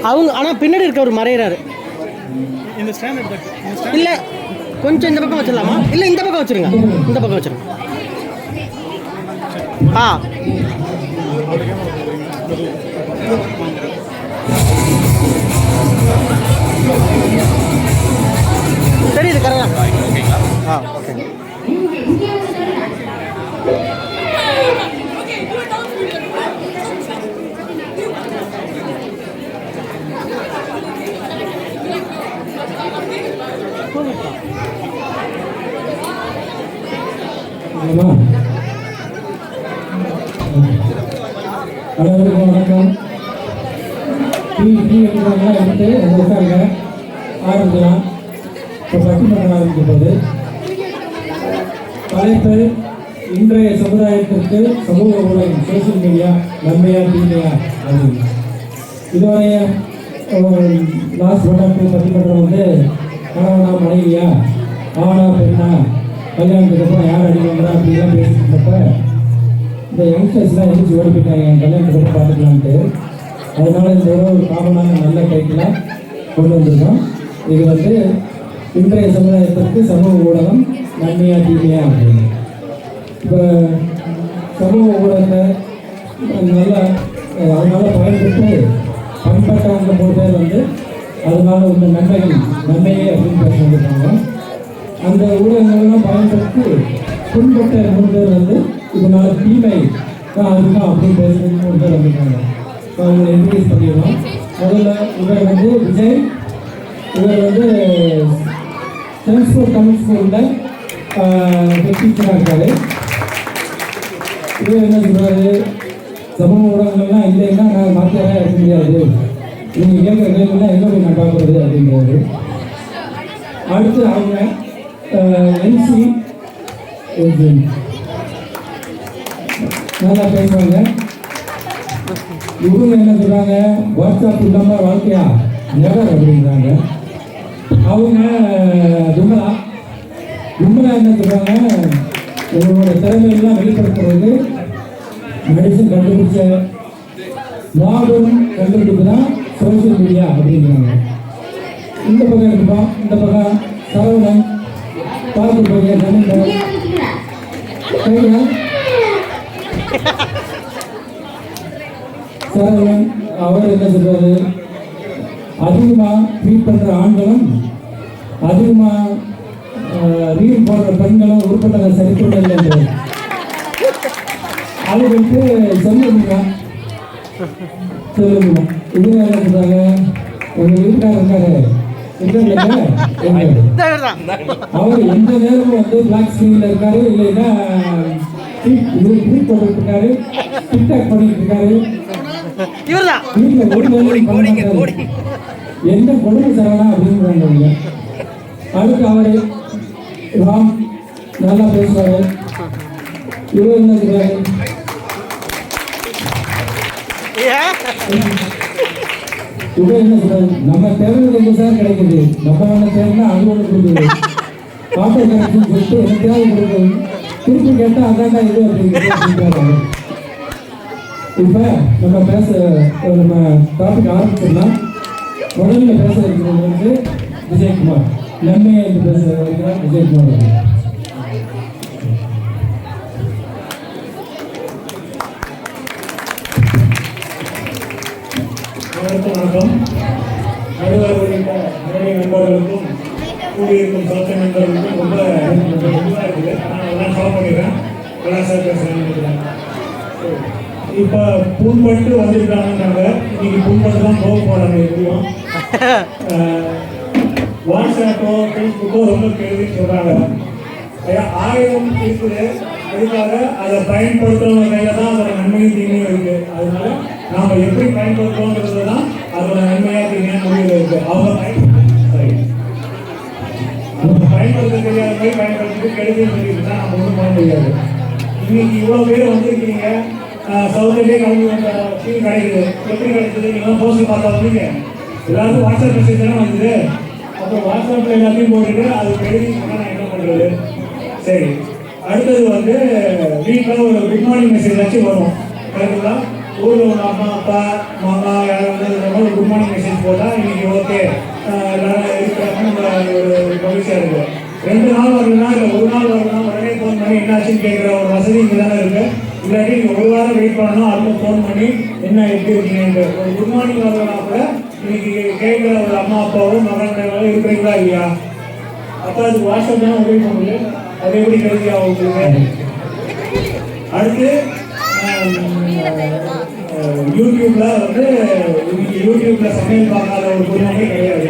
அவங்க ஆனால் பின்னாடி இருக்கவர் மறையிறாரு. இல்லை கொஞ்சம் இந்த பக்கம் வச்சிடலாமா? இல்லை இந்த பக்கம் வச்சுருங்க, இந்த பக்கம் வச்சுருங்க. தெரியுது கரெக்டா? ஓகே. அனைவருக்கும் வணக்கம். எடுத்து உட்காருங்க, ஆரம்பிக்கலாம். இப்போ பட்டிமன்றம் ஆரம்பிக்கப்போது தலைப்பு இன்றைய சமுதாயத்திற்கு சமூக ஊடகம் சோசியல் மீடியா நன்மையா தீமையா அப்படின்னு. இதோடைய லாஸ்ட் ஒன் ஆஃப் பட்டிமன்றம் வந்து கணவனா மனைவியா, ஆனா பெண்ணா, கல்யாணத்துக்கு அப்புறம் யார் அடிக்கிறா அப்படிலாம் பேசிட்டு இருந்தப்ப இந்த யங்ஸ்டர்ஸ்லாம் எழுச்சி ஓடி போயிட்டாங்க கல்யாணத்துக்கு அப்புறம் பார்த்துக்கலான்ட்டு. அதனால இந்த ஒரு காமனான நல்ல டைட்டில் கொண்டு வந்திருக்கோம். இது வந்து இன்றைய சமுதாயத்திற்கு சமூக ஊடகம் நன்மையா தீமையா அப்படின்னு. இப்போ சமூக ஊடகத்தை நல்லா அதனால பயன்பட்டு பண்பட்டவங்க 3 பேர் வந்து அதனால உள்ள நன்மையே அப்படின்னு பேச வந்துருக்காங்க. அந்த ஊடகங்கள்லாம் பயன்படுத்தி புண்பட்ட 3 பேர் வந்து இதனால தீமை அதுதான் அப்படின்னு பேசுறது 3 பேர் வந்துருக்காங்க. அவங்களை இன்ட்ரடியூஸ் பண்ணிடுவோம். முதல்ல இவர் வந்து விஜய். இவர் வந்து டிரான்ஸ்போர்ட் தமிழ் ஸ்கூலில் டீச்சராக இருக்காரு. இவர் என்ன சொல்கிறாரு, சமூக ஊடகங்கள்லாம் இல்லைன்னா நான் மாற்றியாக இருக்க முடியாது, நீங்கள் கேட்குற கேள்விலாம் எங்கே போய் நான் பார்க்குறது அப்படிங்கிறாரு. அடுத்து அவங்க என்சி நல்லா பேசுவாங்க. இவங்க என்ன சொல்கிறாங்க, வாட்ஸ்அப் இல்லாமல் வாழ்க்கையா நெவர் அப்படிங்கிறாங்க. அவங்க தும்மலா என்ன சொல்கிறாங்க, உங்களோட திறமையெல்லாம் வெளிப்படுத்துறது மெடிசன் கண்டுபிடிச்ச மாபெரும் கண்டுபிடிப்பு தான் சோசியல் மீடியா அப்படிங்கிறாங்க. இந்த பக்கம் இருப்போம், இந்த பக்கம் சரவணன் பார்த்து போய் சரவணன் அவர் என்ன சொல்றாரு, அதிகமாக ட்ரீட் பண்ணுற ஆண்களும் அதிகமாக ரீல் போடுற பெண்களும் உருப்பட்ட சரித்திரம் இல்லை. அது வந்து சொல்லுங்க இது என்ன சொல்றாங்க, உங்கள் வீட்டுக்காரர் இருக்காரு அவர் எந்த நேரமும் வந்து பிளாக் ஸ்கிரீன்ல இருக்காரு, இல்லைன்னா ட்வீட் பண்ணிட்டு இருக்காரு, டிக்டாக் பண்ணிட்டு இருக்காரு. என்ன கொடுமை தரனா அப்படிங்கிறாங்க. அடுத்து அவரு ராம் நல்லா பேசுவாரு. இவர் என்ன சொல்றாரு, இவர் என்ன சொல்றாரு, நம்ம தேவைகள் எங்க சார் கிடைக்குது, நம்ம தேவைன்னா அது ஒன்று கொடுக்குது, ஆட்டோ கரெக்ஷன் சொல்லிட்டு எனக்கு தேவை கொடுக்குது, திருப்பி கேட்டா அதாண்டா இது அப்படிங்கிறாங்க. இப்போ நம்ம டாபிக் ஆரம்பிச்சோம்னா முதல்ல பேச இருக்கிறது வந்து விஜயகுமார். நன்மையை என்று பேச இருக்கிறார் விஜயகுமார். வணக்கம். நடுவர் உள்ளிட்ட நிறைய நண்பர்களுக்கும் கூடியிருக்கும் சோத்த நண்பர்களுக்கும் ரொம்ப இருக்குது. நான் எல்லாம் ஃபாலோ பண்ணிடுறேன். கலாச்சார பேசுகிறேன். இப்போ புண்பட்டு வந்திருக்காங்கன்னாங்க. இன்னைக்கு புண்பட்டு தான் போக போகிறாங்க. எப்படியும் வாட்ஸ்அப்போ ஃபேஸ்புக்கோ ரொம்ப கேள்வின்னு சொல்கிறாங்க. 1000 இருக்குது. அதுக்காக அதை பயன்படுத்துறவங்க கையில் தான் அதோட நன்மையும் தீமையும் இருக்குது. அதனால நாம் எப்படி பயன்படுத்துவோங்கிறது தான் அதோட நன்மையாக தீமையாக முடிவில் இருக்குது. அவங்க பயன்படுத்த தெரியாத மாதிரி பயன்படுத்திட்டு கெடுதல் சொல்லிட்டு தான் நம்ம ஒன்றும் பண்ண முடியாது. இன்னைக்கு இவ்வளோ பேர் வந்திருக்கீங்க. சவுத்துலேயே கிளம்பி வந்த ஃபீல் கிடைக்குது. எப்படி கிடைக்குது, நீங்கள் போஸ்ட் பார்த்தா வந்தீங்க. எல்லாருக்கும் வாட்ஸ்அப் மெசேஜ் தானே வந்தது. அப்புறம் வாட்ஸ்அப்பில் எல்லாத்தையும் போட்டுட்டு அது கெடுதி சொன்னால் நான் என்ன பண்ணுறது. சரி, அடுத்தது வந்து வீட்டில் ஒரு குட் மார்னிங் மெசேஜ் ஆச்சு வரும். கரெக்டுங்களா? ஊரில் உள்ள அம்மா அப்பா மாமா யாராவது வந்து குட் மார்னிங் மெசேஜ் போட்டால் இன்னைக்கு ஓகே எல்லாரும் இருக்கிறாங்க, நம்ம ஒரு மகிழ்ச்சியாக இருக்குது. 2 நாள் வரணும்னா இல்லை ஒரு நாள் வரணும்னா உடனே ஃபோன் பண்ணி என்னாச்சுன்னு கேட்குற ஒரு வசதி இங்கே தானே இருக்குது. இல்லாட்டி நீங்கள் ஒரு வாரம் வெயிட் பண்ணணும், அடுத்த ஃபோன் பண்ணி என்ன எப்படி இருக்கீங்கன்ட்டு ஒரு குட் மார்னிங் வரணும்னா கூட இன்னைக்கு கேட்குற ஒரு அம்மா அப்பாவும் மகன் இருக்கிறீங்களா இல்லையா? அப்போ அது வாட்ஸ்அப் தான் உதவி பண்ணுது. அது எப்படி கிடைக்கியா உங்களுக்கு? அடுத்து யூடியூப்ல வந்து யூடியூப்ல சமையல் பார்க்காத ஒரு குடும்பமே கிடையாது.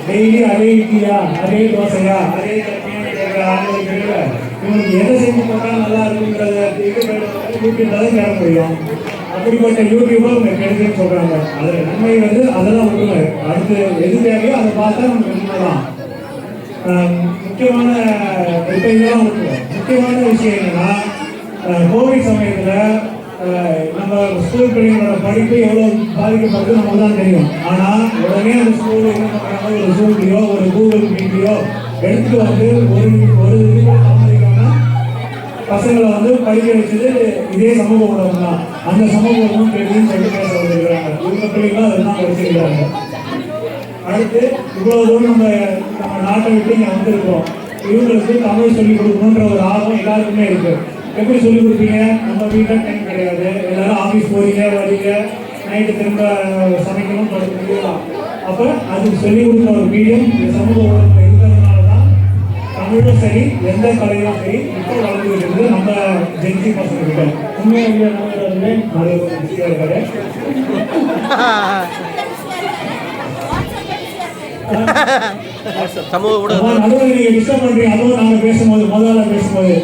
டெய்லி அதே இட்லியா, அதே தோசையா, அதே இவங்களுக்கு எதை செஞ்சு போட்டால் நல்லா இருக்குங்கிறத யூடியூப்ல தான் தேட முடியும். அப்படிப்பட்ட யூடியூப்பை அவங்க கிடைக்குன்னு சொல்றாங்க. அதில் நன்மை வந்து அதெல்லாம் விட்டுருங்க. அடுத்து எது தேவையோ அதை பார்த்தா நம்ம பண்ணலாம். முக்கியமான இப்போ இதெல்லாம் முக்கியமான விஷயம் என்னன்னா, கோவிட் சமயத்தில் நம்ம ஸ்கூல் பிள்ளைங்களோட படிப்பு எவ்வளோ பாதிக்கப்படுது நமக்கு தான் தெரியும். ஆனால் உடனே அந்த ஸ்கூல் என்ன பண்ணுறாங்க, ஒரு ஜூம்லையோ ஒரு கூகுள் மீட்லையோ எடுத்துட்டு வந்து ஒரு தாமதிக்காம பசங்களை வந்து படிக்க வச்சது இதே சமூக ஊடகம் தான். அந்த சமூக ஊடகம் தெரியுதுன்னு சொல்லி பேச வந்துருக்கிறாங்க. இவங்க பிள்ளைங்களும் அதெல்லாம் படிச்சிருக்கிறாங்க. அடுத்து இவ்வளோ தூரம் நம்ம நாட்டை விட்டு இங்கே வந்திருக்கோம். இவங்களுக்கு தமிழ் சொல்லிக் கொடுக்கணுன்ற ஒரு ஆர்வம் எல்லாருக்குமே இருக்கு. எப்படி சொல்லிக் கொடுப்பீங்க? நம்ம வீட்டில் டைம் கிடையாது, எல்லாரும் ஆஃபீஸ் போறீங்க வரீங்க, நைட்டு திரும்ப சமைக்கணும் படிக்கலாம். அப்போ அதுக்கு சொல்லிக் கொடுக்குற ஒரு மீடியம் இந்த சமூக ஊடகம் இருக்கிறதுனால தான் தமிழும் சரி எந்த கலையும் சரி இப்போ வளர்ந்துட்டு இருக்குது நம்ம ஜென்சி பசங்க கிட்ட. உண்மையாக நிறைய பிஸியாக இருக்காரு. சமூக ஊடகம் நடுவில் நீங்க டிஸ்டர்ப் பண்றீங்க. அதுவும் நாங்க பேசும்போது முதல்ல பேசும்போது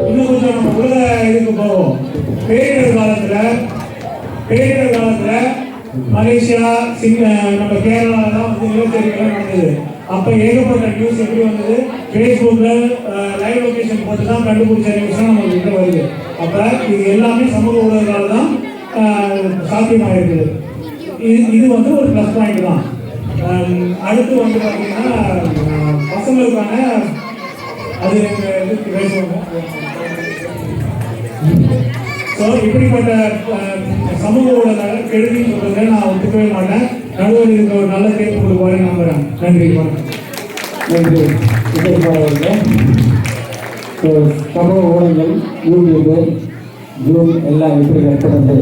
இன்னும் கொஞ்சம் நம்ம உலக இதுக்கு போவோம். பேரிடர் காலத்துல மலேசியா நம்ம கேரளாலாம் வந்து நிலச்சரிவுகள் நடந்தது. அப்ப ஏகப்பட்ட நியூஸ் எப்படி வந்தது? ஃபேஸ்புக்ல லைவ் லொகேஷன் போட்டு தான் கண்டுபிடிச்ச நியூஸ் தான் நமக்கு கிட்ட வருது. அப்ப இது எல்லாமே சமூக ஊடகங்களால தான் சாத்தியமாயிருக்குது. இது வந்து ஒரு ப்ளஸ் பாயிண்ட் தான். அடுத்து வந்து பார்த்தீங்கன்னா பசங்களுக்கான அது பேசுவாங்க. ஸோ இப்படிப்பட்ட சமூக ஊடகங்கள் கெடுதின்னு சொல்றதை நான் ஒத்துக்கவே மாட்டேன். நடுவில் இருக்க ஒரு நல்ல தேர்வு கொடுப்பாரு நம்புறேன். நன்றி, வணக்கம். நன்றி. சமூக ஊடகங்கள் யூடியூப்பு ஜூம் எல்லாம் எப்படி கற்றுறது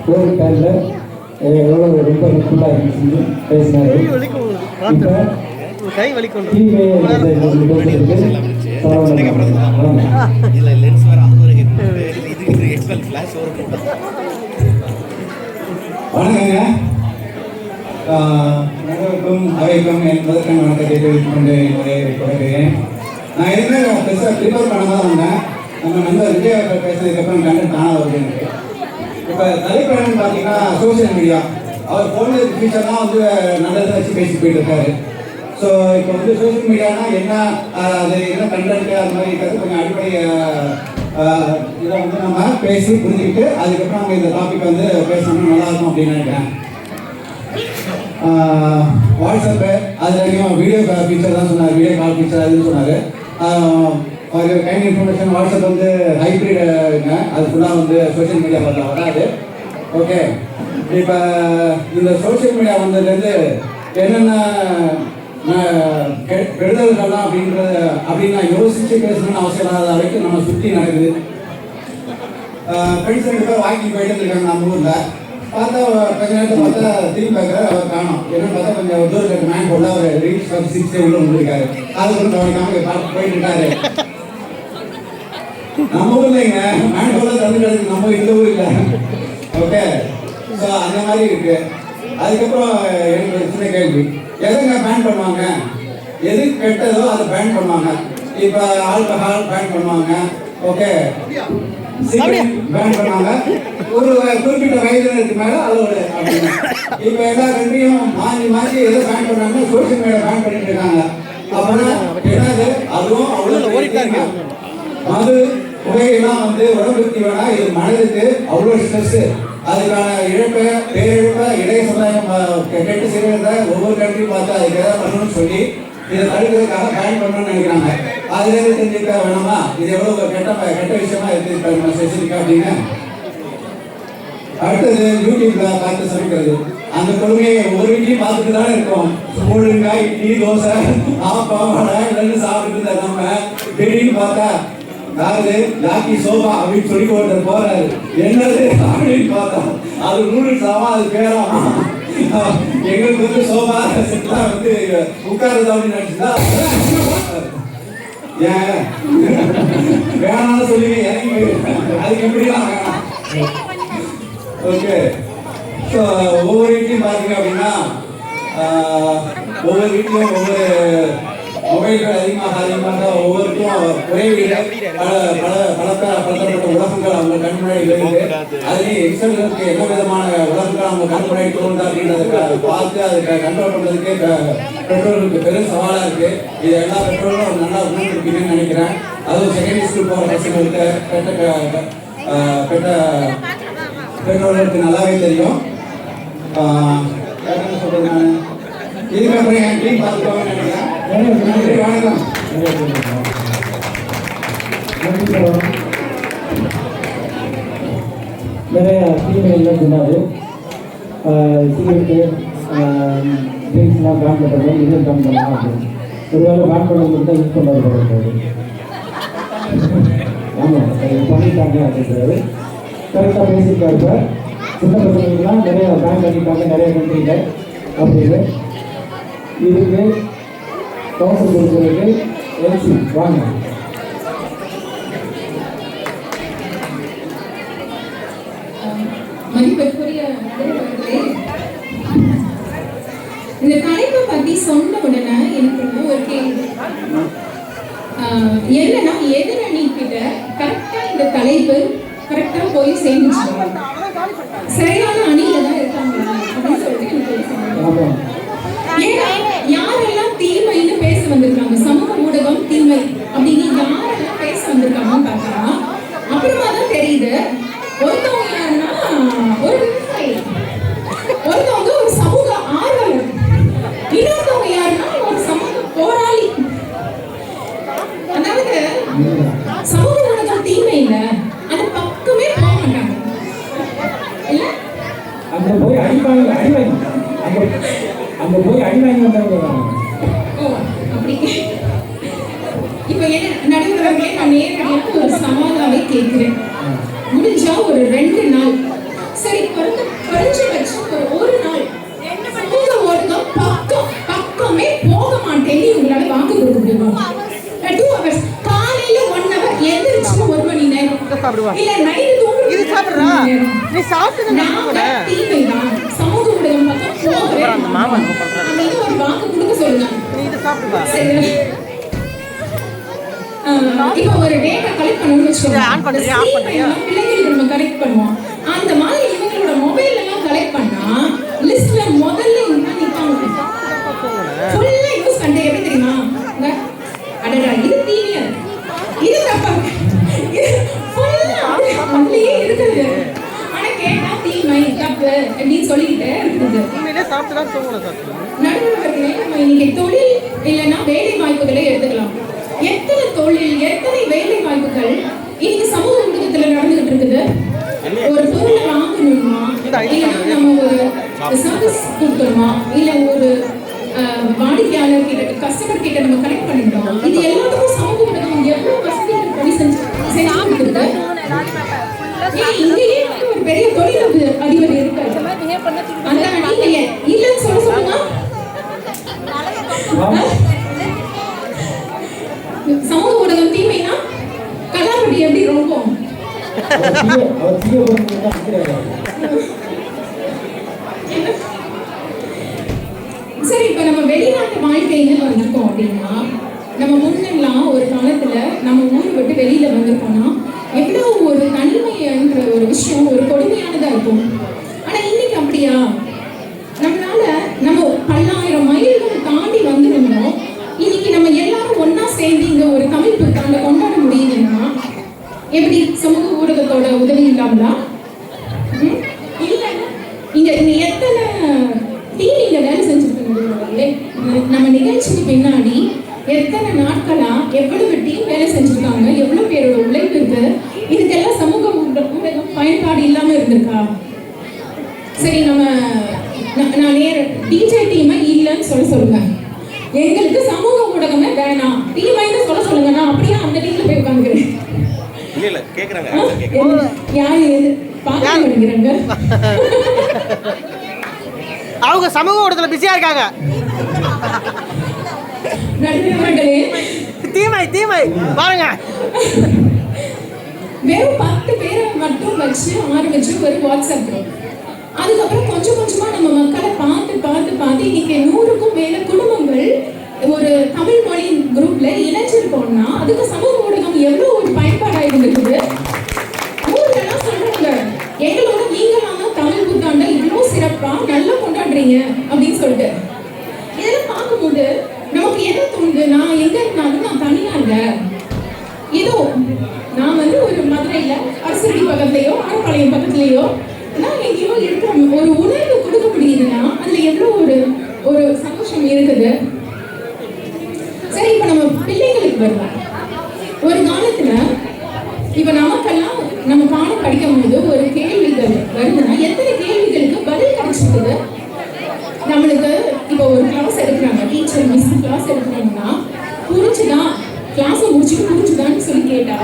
கோவிட் டைமில் எவ்வளோ ரொம்ப ஹெல்ப்ஃபுல்லாக இருந்துச்சு பேசினாரு. இப்போ கை வலிக்கொண்டு வணக்கங்க. அனைவருக்கும் அவைக்கும் என் முதற்கண் வணக்கத்தை தெரிவித்துக் கொண்டு தொடங்குகிறேன். நான் எதுவுமே பெருசாக ப்ரிப்பேர் பண்ண தான் வந்தேன். நம்ம நண்பர் விஜய் அவர்கள் பேசுனதுக்கப்புறம் கண்டென்ட் தானாக வருது எனக்கு. இப்போ தலைப்பு என்னன்னு பார்த்தீங்கன்னா சோசியல் மீடியா. அவர் ஃபோனில் ஃபியூச்சர்லாம் வந்து நல்லதை வச்சு பேசி போயிட்டு இருக்காரு. ஸோ இப்போ வந்து சோசியல் மீடியானா என்ன, அது என்ன கண்டென்ட்டு, அது மாதிரி இருக்கிறது கொஞ்சம் அடிப்படை இதை வந்து நம்ம பேசி புரிஞ்சுக்கிட்டு அதுக்கப்புறம் நம்ம இந்த டாபிக் வந்து பேசணும்னு நல்லாயிருக்கும் அப்படின்னு நினைக்கிறேன். வாட்ஸ்அப்பு அதுலேயும் வீடியோ கால் ஃபீச்சர் தான் சொன்னார், வீடியோ கால் ஃபீச்சர் அதுன்னு சொன்னார். ஒரு கைண்ட் இன்ஃபர்மேஷன் வாட்ஸ்அப் வந்து ஹைப்ரிடுங்க, அது ஃபுல்லாக வந்து சோஷியல் மீடியா பார்த்தா வராது. ஓகே, இப்போ இந்த சோஷியல் மீடியா வந்ததுலேருந்து என்னென்ன கெடுதல்கள்லாம் அப்படின்னு நான் யோசிச்சு பேசணும்னு அவசியம் இல்லாத வரைக்கும் நம்ம சுற்றி நடக்குது. ஃப்ரெண்ட்ஸ் 2 பேர் வாக்கிங் போயிட்டு இருக்காங்க நம்ம ஊரில். பார்த்தா கொஞ்ச நேரத்தை பார்த்தா திரும்பி பார்க்குற அவர் காணும். என்னன்னு பார்த்தா கொஞ்சம் தூரத்துக்கு மேன் போல அவர் ரீல்ஸ் 6 உள்ள வந்துருக்காரு. அது கூட கவனிக்காம போயிட்டு இருக்காரு. நம்ம ஊர்லங்க மேன் போல தந்து கிடக்கு, நம்ம இந்த ஊர் இல்லை. ஓகே, ஸோ அந்த மாதிரி இருக்கு. அதுக்கப்புறம் எனக்கு ஒரு சின்ன கேள்வி, எதுங்க பேன் பண்ணுவாங்க? எது கெட்டதோ அதை பேன் பண்ணுவாங்க. இப்போ ஆல்கஹால் பேன் பண்ணுவாங்க, ஓகே, சிகரெட் பேன் பண்ணுவாங்க. ஒரு குறிப்பிட்ட வயதினருக்கு மேலே அதோட அப்படின்னு இப்போ எல்லா கண்ட்ரியும் மாற்றி எதை பேன் பண்ணுறாங்கன்னா சோசியல் மீடியா பேன் பண்ணிட்டு இருக்காங்க. அப்படின்னா என்னது? அதுவும் அவ்வளோ மது புகையெல்லாம் வந்து உடம்புக்கு வேணா, இது மனதுக்கு அவ்வளோ ஸ்ட்ரெஸ்ஸு. அதுக்கான இழப்பை பேரிழப்பை இளைய சமுதாயம் கெட்டு செய்கிறத ஒவ்வொரு கண்ட்ரியும் பார்த்து அதுக்கு எதாவது பண்ணணும்னு சொல்லி இதை தடுக்கிறதுக்காக பேன் பண்ணணும்னு நினைக்கிறாங்க. அதுலேருந்து தெரிஞ்சுக்க வேணாமா இது எவ்வளோ கெட்ட விஷயமா இருக்கு நம்ம ஸ்பெசிஃபிக்காக அப்படின்னு. அடுத்தது யூடியூப்ல பார்த்து சமைக்கிறது. அந்த கொடுமையை ஒரு வீட்லையும் பார்த்துட்டு தானே இருக்கோம். முருங்காய், இட்லி, தோசை, ஆப்பம், வடை இதெல்லாம் சாப்பிட்டு நம்ம திடீர்னு பார்த்தா அதாவது லாக்கி சோபா அப்படின்னு சொல்லி ஒருத்தர் போறாரு. என்னது அப்படின்னு பார்த்தா அது நூடுல்ஸ் ஆமா, அது பேராமா. எங்களுக்கு வந்து சோபா செட்லாம் வந்து உட்காருது அப்படின்னு நினைச்சுதான் ஏன் வேணாம்னு சொல்லி இறங்கி அதுக்கு எப்படிலாம் வேணாம். ஓகே, ஸோ ஒவ்வொரு வீட்லையும் பார்த்தீங்க அப்படின்னா ஒவ்வொரு வீட்லையும் ஒவ்வொரு மொபைல்கள் அதிகமாக ஒவ்வொருக்கும் ஒரே வீடு பலதரப்பட்ட உலகங்கள் அவங்க கண்முன்னாடி இருக்குது. அதுலேயும் எக்ஸலுக்கு என்ன விதமான உலகங்கள் அவங்க கண்முன்னாடி தோணுது அப்படின்றத பார்த்து அதை கண்ட்ரோல் பண்ணுறதுக்கு பெற்றோர்களுக்கு பெரும் சவாலாக இருக்குது. இது எல்லா பெற்றோர்களும் நல்லா உணர்ந்துருப்பீங்கன்னு நினைக்கிறேன். அதுவும் செகண்டரி ஸ்கூல் போகிற பசங்களுக்கு பெற்றோர்களுக்கு நல்லாவே தெரியும். என்ன சொல்கிறது, நான் இதுக்கப்புறம் என் டீம் பார்த்துக்கோங்கன்னு நினைக்கிறேன். வணக்கம். நிறைய தீமைகள்லாம் சொன்னார். சிகரெட்டு ட்ரிங்க்ஸ்லாம் பேன் பண்ணுறோம், இதுவும் பேன் பண்ணலாம் அப்படின்னு. ஒருவேளை பேன் பண்ணுறது தான் யூஸ் பண்ணுறது. ஆமாம், பண்ணிட்டாங்க அப்படின்றாரு. கரெக்டாக பேசியிருக்காரு சார். சின்ன பசங்களுக்குலாம் நிறைய பேன் பண்ணிட்டாங்க நிறைய கண்ட்ரியில் அப்படின்னு. இதுக்கு கவுன்சில் கொடுக்குறதுக்கு எல்சி வாங்க. மதிப்பிற்குரிய இந்த தலைப்பை பத்தி சொன்ன உடனே எனக்கு ஒரு கேள்வி என்னன்னா, எதிரணி கிட்ட கரெக்டா இந்த தலைப்பு கரெக்டா போய் சேர்ந்துச்சு, சரியான அணியில தான் இருக்காங்க அப்படின்னு சொல்லிட்டு எனக்கு ஏன்னா யாரெல்லாம் தீமைன்னு பேச வந்திருக்காங்க, சமூக ஊடகம் தீமை அப்படின்னு யாரெல்லாம் பேச வந்திருக்காங்கன்னு பார்த்தா அப்புறமா தான் தெரியுது ஒருத்தவங்க யாருன்னா ஒரு விவசாயி, ஒருத்தவங்க ஒரு சமூக ஆர்வலர், இன்னொருத்தவங்க யாருன்னா ஒரு சமூக போராளி. அதாவது சமூக ஊடகம் தீமை இல்ல, அந்த பக்கமே போக மாட்டாங்க. இல்ல அங்க போய் அடிவாங்க அங்க போய் அடிவாங்க வந்தாங்க. ஓ அப்படி. இப்ப என்ன நடுவர்களே, நான் நேரடியாக ஒரு சவாலாவே கேட்கிறேன். முடிஞ்சா ஒரு 2 நாள், சரி குறைஞ்சபட்சம் ஒரு நாள் சமூக ஊடகம் பக்கமே போக மாட்டேன்னு உங்களால வாக்கு கொடுக்க முடியுமா? 2 hours, காலையில 1 hour, எந்திரிச்சு 1 மணி நேரம், இல்ல நைட்டு தூங்குறது இது சாப்பிடுறா நீ சாப்பிட்டு நான் தீமைதான் சமூக ஊடகம் பக்கம் போகிறேன் அப்படின்னு ஒரு வாக்கு கொடுக்க சொல்லுங்க. நீ இது சாப்பிடுவா சரி. இப்போ ஒரு டேட்டா கலெக்ட் பண்ணணும்னு வச்சுக்கோங்க, பிள்ளைங்களுக்கு நம்ம கலெக்ட் பண்ணுவோம். அந்த மாதிரி இவங்களோட மொபைல் எல்லாம் கலெக்ட் பண்ணா லிஸ்ட்ல முதல்ல இவங்க நிற்பாங்க. ஃபுல்லா யூஸ் பண்ணிட்டு எப்படி தெரியுமா, அடடா இது தீமையா இது தப்பா ஃபுல்லா அதுலயே இருக்குது. ஆனா கேட்டா தீமை தப்பு அப்படின்னு சொல்லிக்கிட்டே இருக்குது. நடுவர்களே, நம்ம இன்னைக்கு தொழில் இல்லைன்னா வேலை வாய்ப்புகளை எடுத்துக்கலாம். எத்தனை தொழில், எத்தனை வேலை வாய்ப்புகள் இன்னைக்கு சமூக ஊடகத்துல நடந்துகிட்டு இருக்குது. ஒரு பொருளை வாங்கணுமா, இல்லைன்னா நம்ம ஒரு சர்வீஸ் கொடுக்கணுமா, இல்ல ஒரு வாடிக்கையாளர் கிட்ட கஸ்டமர் கிட்ட நம்ம கனெக்ட் பண்ணிட்டோம். இது எல்லாத்துக்கும் சமூக ஊடகம் எவ்வளவு வசதிகள் பண்ணி செஞ்சு கொடுக்குது. இங்கேயே ஒரு பெரிய தொழில் அதிபர் இருக்காரு, அந்த அணியில இல்லைன்னு சொல்லுங்க. சமூக ஊடகம் தீமைனா கலாபடி எப்படி ரொம்ப சரி. இப்ப நம்ம வெளிநாட்டு வாழ்க்கைன்னு வந்திருக்கோம் அப்படின்னா, நம்ம முன்னெல்லாம் ஒரு காலத்துல நம்ம ஊரை விட்டு வெளியில வந்திருக்கோம்னா எவ்வளவு ஒரு தனிமை என்ற ஒரு விஷயம் ஒரு கொடுமையானதா இருக்கும். ஆனா இன்னைக்கு அப்படியா? நம்மளால நம்ம 10,000 மைல்கள் தாண்டி வந்துருந்தோம். இன்னைக்கு நம்ம எல்லாரும் ஒன்னா சேர்ந்து இந்த ஒரு தமிழ் புத்தாண்டை கொண்டாட முடியுதுன்னா எப்படி? சமூக ஊடகத்தோட உதவி இல்லாமலா? இல்ல இங்க எத்தனை டீம் இங்க வேலை செஞ்சிருக்கீங்க. நம்ம நிகழ்ச்சிக்கு பின்னாடி இருந்திருக்கா? சரி, நான் நேர டிஜே டீமை இல்லைன்னு சொல்லுங்க. எங்களுக்கு சமூக ஊடகமே வேணாம், டீமைன்னு சொல்லுங்க. நான் அப்படியே அந்த டீம்ல போய் உட்காந்துக்கிறேன். இல்ல கேக்குறாங்க. யாரு பாக்க நினைக்கிறாங்க? அவங்க சமூக ஊடகத்துல பிஸியா இருக்காங்க. நடுவர்களே, தீமை பாருங்க. வெறும் 10 பேரை மட்டும் வச்சு ஆரம்பிச்சு ஒரு வாட்ஸ்அப் குரூப். அதுக்கப்புறம் கொஞ்சம் கொஞ்சமா நம்ம மக்களை பார்த்து இன்னைக்கு 100க்கும் மேல குடும்பங்கள் ஒரு தமிழ் மொழி குரூப்ல இணைஞ்சிருக்கோம்னா அதுக்கு சமூக ஊடகம் எவ்வளவு ஒரு பயன்பாடா இருந்திருக்குது. ஊர்லாம் சொல்றாங்க, எங்களோட நீங்களாம் தான் தமிழ் புத்தாண்டை இவ்வளவு சிறப்பா நல்லா கொண்டாடுறீங்க அப்படின்னு சொல்லிட்டு. இதெல்லாம் பார்க்கும்போது நமக்கு என்ன தோணுது, நான் எங்க இருந்தாலும் நான் தனியா இல்லை. ஏதோ நான் ஒரு மதுரையில அரசடி பக்கத்துலயோ ஆரப்பாளையம் பக்கத்துலயோ நான் எங்கேயோ இருக்கிற ஒரு உணர்வு கொடுக்க முடியுதுன்னா அதுல எவ்வளவு ஒரு சந்தோஷம் இருக்குது. சரி, இப்ப நம்ம பிள்ளைங்களுக்கு வருவோம். ஒரு காலத்துல இப்ப நமக்கெல்லாம் நம்ம பாடம் படிக்கும் போது ஒரு கேள்விகள் வருதுன்னா எத்தனை கேள்விகளுக்கு பதில் கிடைச்சிருக்குது நம்மளுக்கு. இப்போ ஒரு கிளாஸ் எடுக்கிறாங்க, டீச்சர் மிஸ் கிளாஸ் எடுக்கிறாங்கன்னா புரிஞ்சுதா, கிளாஸை முடிச்சுட்டு புரிஞ்சுதான்னு சொல்லி கேட்டா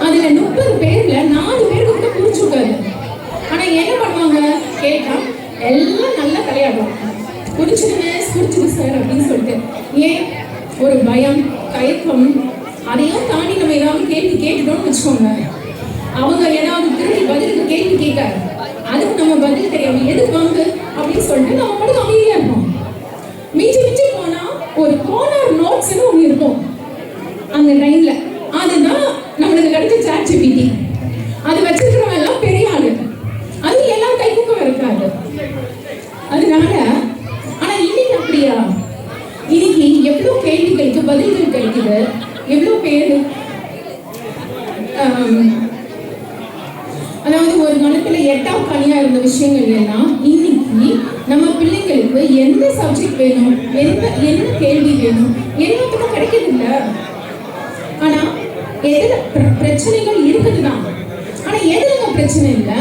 அதுல 30 பேர்ல 4 பேருக்கு கூட புரிஞ்சுக்காது. ஆனா என்ன பண்ணுவாங்க கேட்டா எல்லாம் நல்லா தலையாடுவாங்க, புரிஞ்சுது சார் அப்படின்னு சொல்லிட்டு. ஏன்? ஒரு பயம், தயக்கம், அதையும் தாண்டி நம்ம ஏதாவது கேள்வி கேட்டுட்டோம்னு வச்சுக்கோங்க, அவங்க ஏதாவது திரும்பி பதிலுக்கு கேள்வி கேட்க அதுக்கு நம்ம பதில் தெரியாம எதுக்கு வாங்க அப்படின்னு சொல்லிட்டு நம்ம மட்டும் அமைதியா இருப்போம். மிஞ்சி போனா ஒரு கோனர் நோட்ஸ்னு ஒண்ணு இருக்கும் அந்த டைம்ல. அதுதான் நம்மளுக்கு கிடைச்ச ChatGPT. அது வச்சிருக்கிறவங்க எல்லாம் பெரிய ஆளு, அது எல்லாம் கைக்குக்கம் இருக்காது. அதனால ஆனா இன்னைக்கு அப்படியா? இன்னைக்கு எவ்வளவு கேள்விகளுக்கு பதில்கள் கிடைக்குது. எவ்வளவு பேர் அதாவது ஒரு காலத்துல 8ஆம் கனியா இருந்த விஷயங்கள் எல்லாம் இன்னைக்கு நம்ம பிள்ளைங்களுக்கு எந்த சப்ஜெக்ட் வேணும், என்ன கேள்வி வேணும், எல்லாத்துக்கும் கிடைக்கிறது இல்ல. ஆனா எதுல பிரச்சனைகள் இருக்குதுதான். ஆனா எதுல பிரச்சனை இல்லை?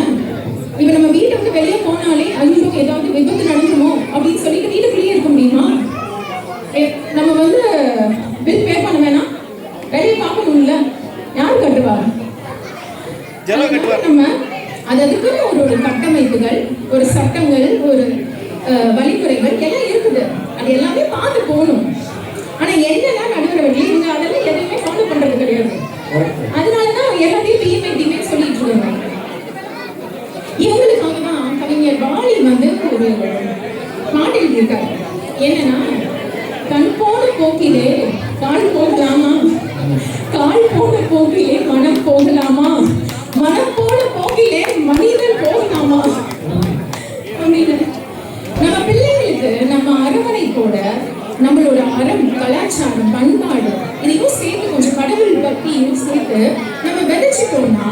இப்ப நம்ம வீட்டை வந்து வெளியே போனாலே ஐயோ ஏதாவது விபத்து நடந்துமோ அப்படின்னு சொல்லிட்டு வீட்டுக்குள்ளேயே இருக்க முடியுமா? நம்ம பில் பே பண்ண வேணாம், வெளியே பார்க்கணும்ல, யார் கட்டுவா? நம்ம அதுக்கு ஒரு கட்டமைப்புகள், ஒரு சட்டங்கள், ஒரு வழிமுறைகள் எல்லாம் இருக்குது. அது எல்லாமே பார்த்து போகணும். ஆனா என்னன்னா நடுவர்களே இவங்க அதெல்லாம் எதுவுமே ஃபாலோ பண்றது கிடையாது. அதனாலதான் எல்லாத்தையும் தீமை சொல்லிட்டு இருக்காங்க. இவங்களுக்காக தான் கவிஞர் வாலி ஒரு பாட்டு எழுதியிருக்காரு. என்னன்னா, கண் போன போக்கிலே கால் போகலாமா, கால் போன போக்கிலே மனம் போகலாமா, மனம் போன போக்கிலே மனிதன் போகலாமா அப்படின்னு. நம்ம பிள்ளைங்களுக்கு நம்ம அரவணைப்போட நம்மளோட கலாச்சாரம், பண்பாடு இதையும் சேர்த்து கொஞ்சம் கடவுள் பக்தியும் சேர்த்து நம்ம விதைச்சிட்டோம்னா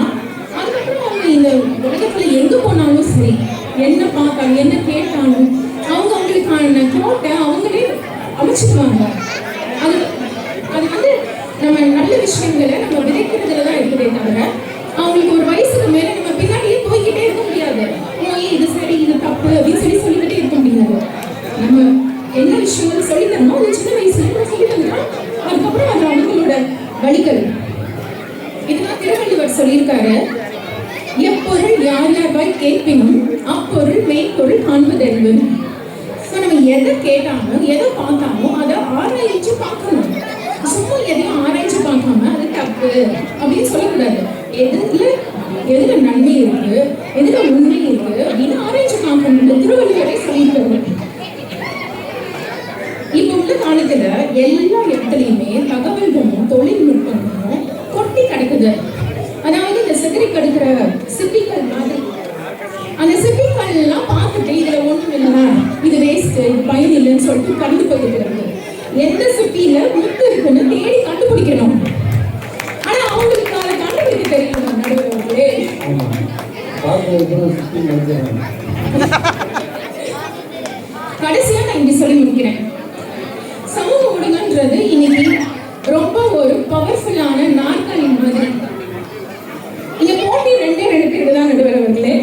அதுக்கப்புறம் அவங்க இந்த உலகத்துல எங்க போனாலும் சரி, என்ன பார்த்தாலும் என்ன கேட்டாலும் அவங்களுக்கான கோட்டை அவங்களே அமைச்சுக்குவாங்க. அது நம்ம நல்ல விஷயங்களை நம்ம விதைக்கிறதுல தான் இருக்குதே தவிர அவங்களுக்கு ஒரு வயசுக்கு மேல நம்ம பின்னாடியே போய்கிட்டே இருக்க முடியாது. இது சரி இது தப்பு அப்படின்னு சொல்லிக்கிட்டே இருக்க முடியாது. நம்ம என்ன விஷயங்கள் சொல்லி தரணும் அது சின்ன வயசுல சொல்லி தந்தா அதுக்கப்புறம் அது அவங்களோட வழிகள். இதுதான் திருவள்ளுவர் சொல்லியிருக்காரு, எப்பொருள் யார் யார்வாய் கேட்பினும் அப்பொருள் மெய்ப்பொருள் காண்பதறிவு. நம்ம எதை கேட்டாலும் எதை பார்த்தாலும் அதை ஆராய்ச்சி பார்க்கணும். சும்மா எதையும் ஆராய்ச்சி பார்க்காம அது தப்பு அப்படின்னு சொல்லக்கூடாது. எதுல நன்மை இருக்கு, எதுல உண்மை இருக்கு அப்படின்னு ஆராய்ச்சி பார்க்கணும். திருவள்ளுவரை சொல்லியிருக்காரு. இப்ப உள்ள காலத்துல எல்லா இடத்துலயுமே தகவல்களும் தொழில்நுட்பமும் கொட்டி கிடக்குது. அதாவது இந்த சிதறி கிடக்குற சிப்பிகள் மாதிரி அந்த சிப்பிகள் எல்லாம் பார்த்துட்டு இதுல ஒண்ணும் இல்லை, இது வேஸ்ட், இது பயன் இல்லைன்னு சொல்லிட்டு கண்டு போயிட்டு எந்த சிப்பியில முத்து இருக்குன்னு தேடி கண்டுபிடிக்கணும். ஆனா அவங்களுக்கு அதை கண்டுபிடிக்க தெரியணும். நடுவர்களே கடைசியா நான் இப்படி சொல்லி முடிக்கிறேன். சமூக ஊடகம்ன்றது இன்னைக்கு ரொம்ப ஒரு பவர்ஃபுல்லான நாற்காலி மாதிரி. இங்க போட்டி 2 பேர் தான் நடுவர்களே.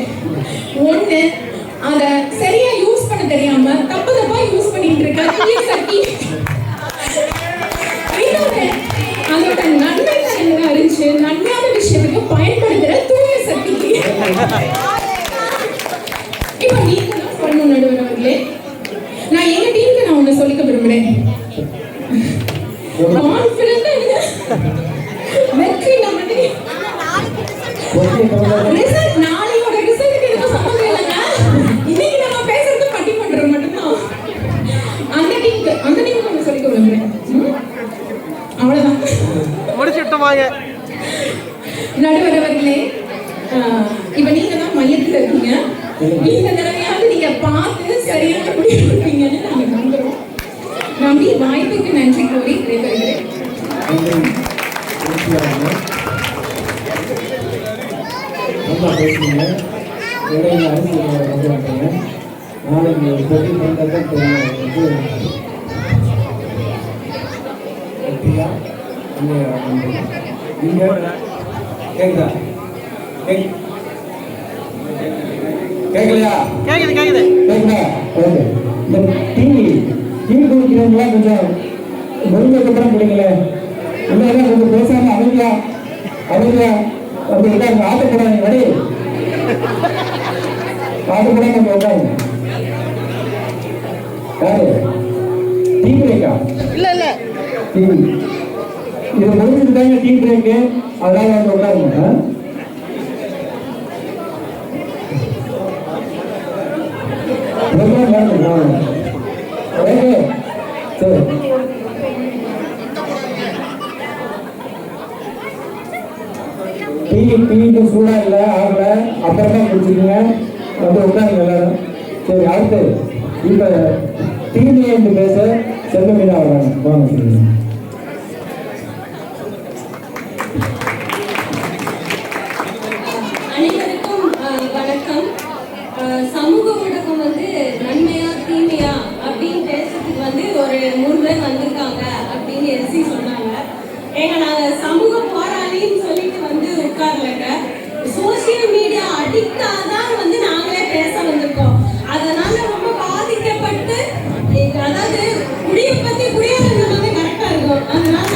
ஒண்ணு அத சரியா யூஸ் பண்ண தெரியாம தப்பு தப்பா யூஸ் பண்ணிட்டு இருக்க தீய சக்தி. இன்னொன்னு அதோட நன்மைகள் என்ன அறிஞ்சு நன்மையான விஷயத்துக்கு பயன்படுத்துற தூய சக்திக்கு. இப்ப நீங்க தான் சொல்லணும் நடுவர் அவர்களே. நான் எங்க டீமுக்கு நான் ஒண்ணு சொல்லிக்க விரும்புறேன். கான்ஃபிடென்ட்டா இருங்க. வெற்றி நம்மளுடைய ரிசல்ட் நாளையோட ரிசல்ட்டுக்கு எதுவும் சம்பந்தம் இல்லைங்க. இன்னைக்கு நம்ம பேசுறது பட்டிமன்றம் மட்டும்தான். அந்த டீமுக்கு ஒண்ணு சொல்லிக்க விரும்புறேன். அவ்வளவுதான். முடிச்சுட்டோமாங்க. நடுவர் அவர்களே, இப்ப நீங்க தான் மையத்துல இருக்கீங்க. இந்த தடவையாவது நீங்க பார்த்து சரியான முடிவு எடுப்பீங்கன்னு நாங்க நம்புறோம். நம்பி வாய்ப்புக்கு நன்றி கூறி விடைபெறுகிறேன். நல்லா பேசுறீங்க. இடையில அரசியல் கொண்டு வந்தீங்க. நாளைக்கு போட்டி பண்ணுறதுக்கு எப்படியா நீங்கள் கேட்குதா? கேட்கலையா? கேக்குது கேக்குது. கேட்குதா? ஓகே. இந்த டீ குடிக்கிறவங்களாம் கொஞ்சம் முடிஞ்சதுக்கப்புறம் பிடிங்களே. இல்லை கொஞ்சம் பேசாமல் அமைதியா அப்படி இருக்காங்க. ஆட்டப்படாங்க வடி ஆட்டப்படாம நம்ம உட்காருங்க. யாரு டீ பிரேக்கா? இல்ல இல்ல டீ இது முடிஞ்சுட்டாங்க. Tea break. அதனால வந்து உட்காருங்க. சரி டீ சூடா இல்லை ஆகல. அப்புறமா குடிச்சுக்கோங்க. வந்து உட்காருங்க எல்லாரும். சரி அடுத்து இப்ப டீமிலே இருந்து பேச செல்வமீனா வர்றாங்க. வாங்க சொல்லுங்க. அனைவருக்கும் வணக்கம். சமூக ஊடகம் வந்து நன்மையா தீமையா அப்படின்னு பேசுறதுக்கு வந்து ஒரு 3 பேர் வந்திருக்காங்க அப்படின்னு எல்சி சொன்னாங்க. ஏங்க நாங்க சமூக போராளின்னு சொல்லிட்டு வந்து உட்கார்லங்க. சோசியல் மீடியா அடிக்டா தான் வந்து நாங்களே பேச வந்திருக்கோம். அதனால ரொம்ப பாதிக்கப்பட்டு, அதாவது குடியை பத்தி குடியாரங்க வந்து கரெக்டா இருக்கும். அதனால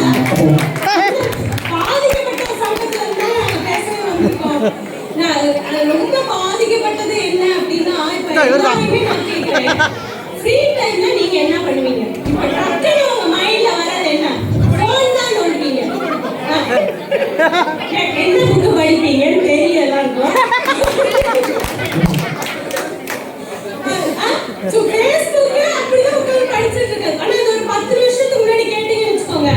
பாதிக்கப்பட்ட சமூகத்துல இருந்தா நாங்க பேசவே வந்திருக்கோம். ரொம்ப பாதிக்கப்பட்டது என்ன அப்படின்னா, இப்ப எல்லாருமே நான் கேட்கிறேன், ஃப்ரீ டைம்ல நீங்க என்ன பண்ணுவீங்க? இப்ப டக்குனு உங்க மைண்ட்ல வர்றது என்ன? போன் தான் நோண்டுவீங்க. என்ன புக்கு படிப்பீங்கன்னு தெரியல எல்லாருக்கும். ஃபேஸ்புக் அப்படிதான் உட்கார்ந்து படிச்சிட்டு இருக்கு. ஆனா இது ஒரு 10 வருஷத்துக்கு முன்னாடி கேட்டீங்கன்னு வச்சுக்கோங்க,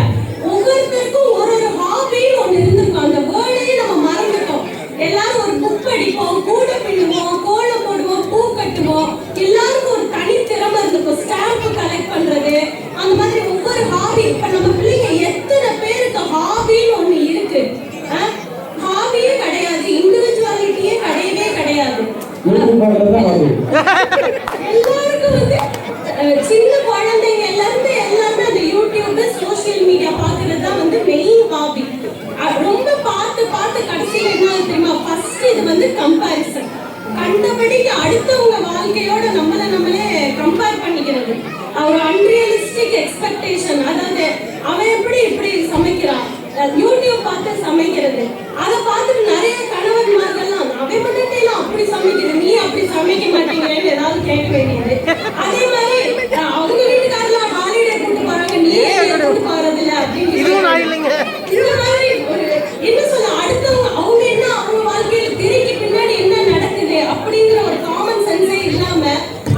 ஒவ்வொருத்தருக்கும் ஒரு ஹாபின்னு ஒண்ணு இருந்திருக்கும். அந்த வேர்டே நம்ம மறந்துட்டோம். எல்லாரும் ஒரு புக் படிப்போம், கூடை பின்னுவோம், கோலம் போடுவோம், பூ கட்டுவோம். எல்லாருக்கும் ஒரு தனி திறமை இருந்திருக்கும். ஸ்டாம்ப் கலெக்ட் பண்றது, அந்த மாதிரி ஒவ்வொரு ஹாபி. இப்ப நம்ம பிள்ளைங்க எத்தனை பேருக்கு ஹாபின்னு ஒண்ணு இருக்கு? ஹாபியே கிடையாது, இண்டிவிஜுவாலிட்டியே கிடையவே கிடையாது. எல்லாருக்கும் வந்து சின்ன குழந்தைங்க எல்லாருமே அந்த யூடியூப் சோசியல் மீடியா பாக்குறது தான் வந்து மெயின் ஹாபி. ரொம்ப பார்த்து கடைசியில் என்ன தெரியுமா? ஃபர்ஸ்ட் இது வந்து கம்பேரிசன். கண்டபடிக்கு அடுத்தவங்க வாழ்க்கையோட நம்மளே கம்பேர் பண்ணிக்கிறது. ஒரு அன்ரியலிஸ்டிக் எக்ஸ்பெக்டேஷன். அதாவது அவன் இப்படி சமைக்கிறான், யூடியூப் பார்த்து சமைக்கிறது. அதை பார்த்துட்டு நிறைய கணவன்மார்கள்லாம் அவன் மட்டும் அப்படி சமைக்கிறது, நீ அப்படி சமைக்க மாட்டீங்களேன்னு ஏதாவது கேட்க வேண்டியது. அதே மாதிரி அவங்க வீட்டுக்காரெல்லாம் ஹாலிடே கூட்டு போறாங்க, நீ கூட்டு போறது இல்லை அப்படின்னு இந்த மாதிரி ஒரு என்ன சொல்ல, அடுத்தவங்க அவங்க என்ன அவங்க வாழ்க்கையில திரைக்கு பின்னாடி என்ன நடக்குது அப்படிங்கிற ஒரு காமன் சென்ஸே இல்லாம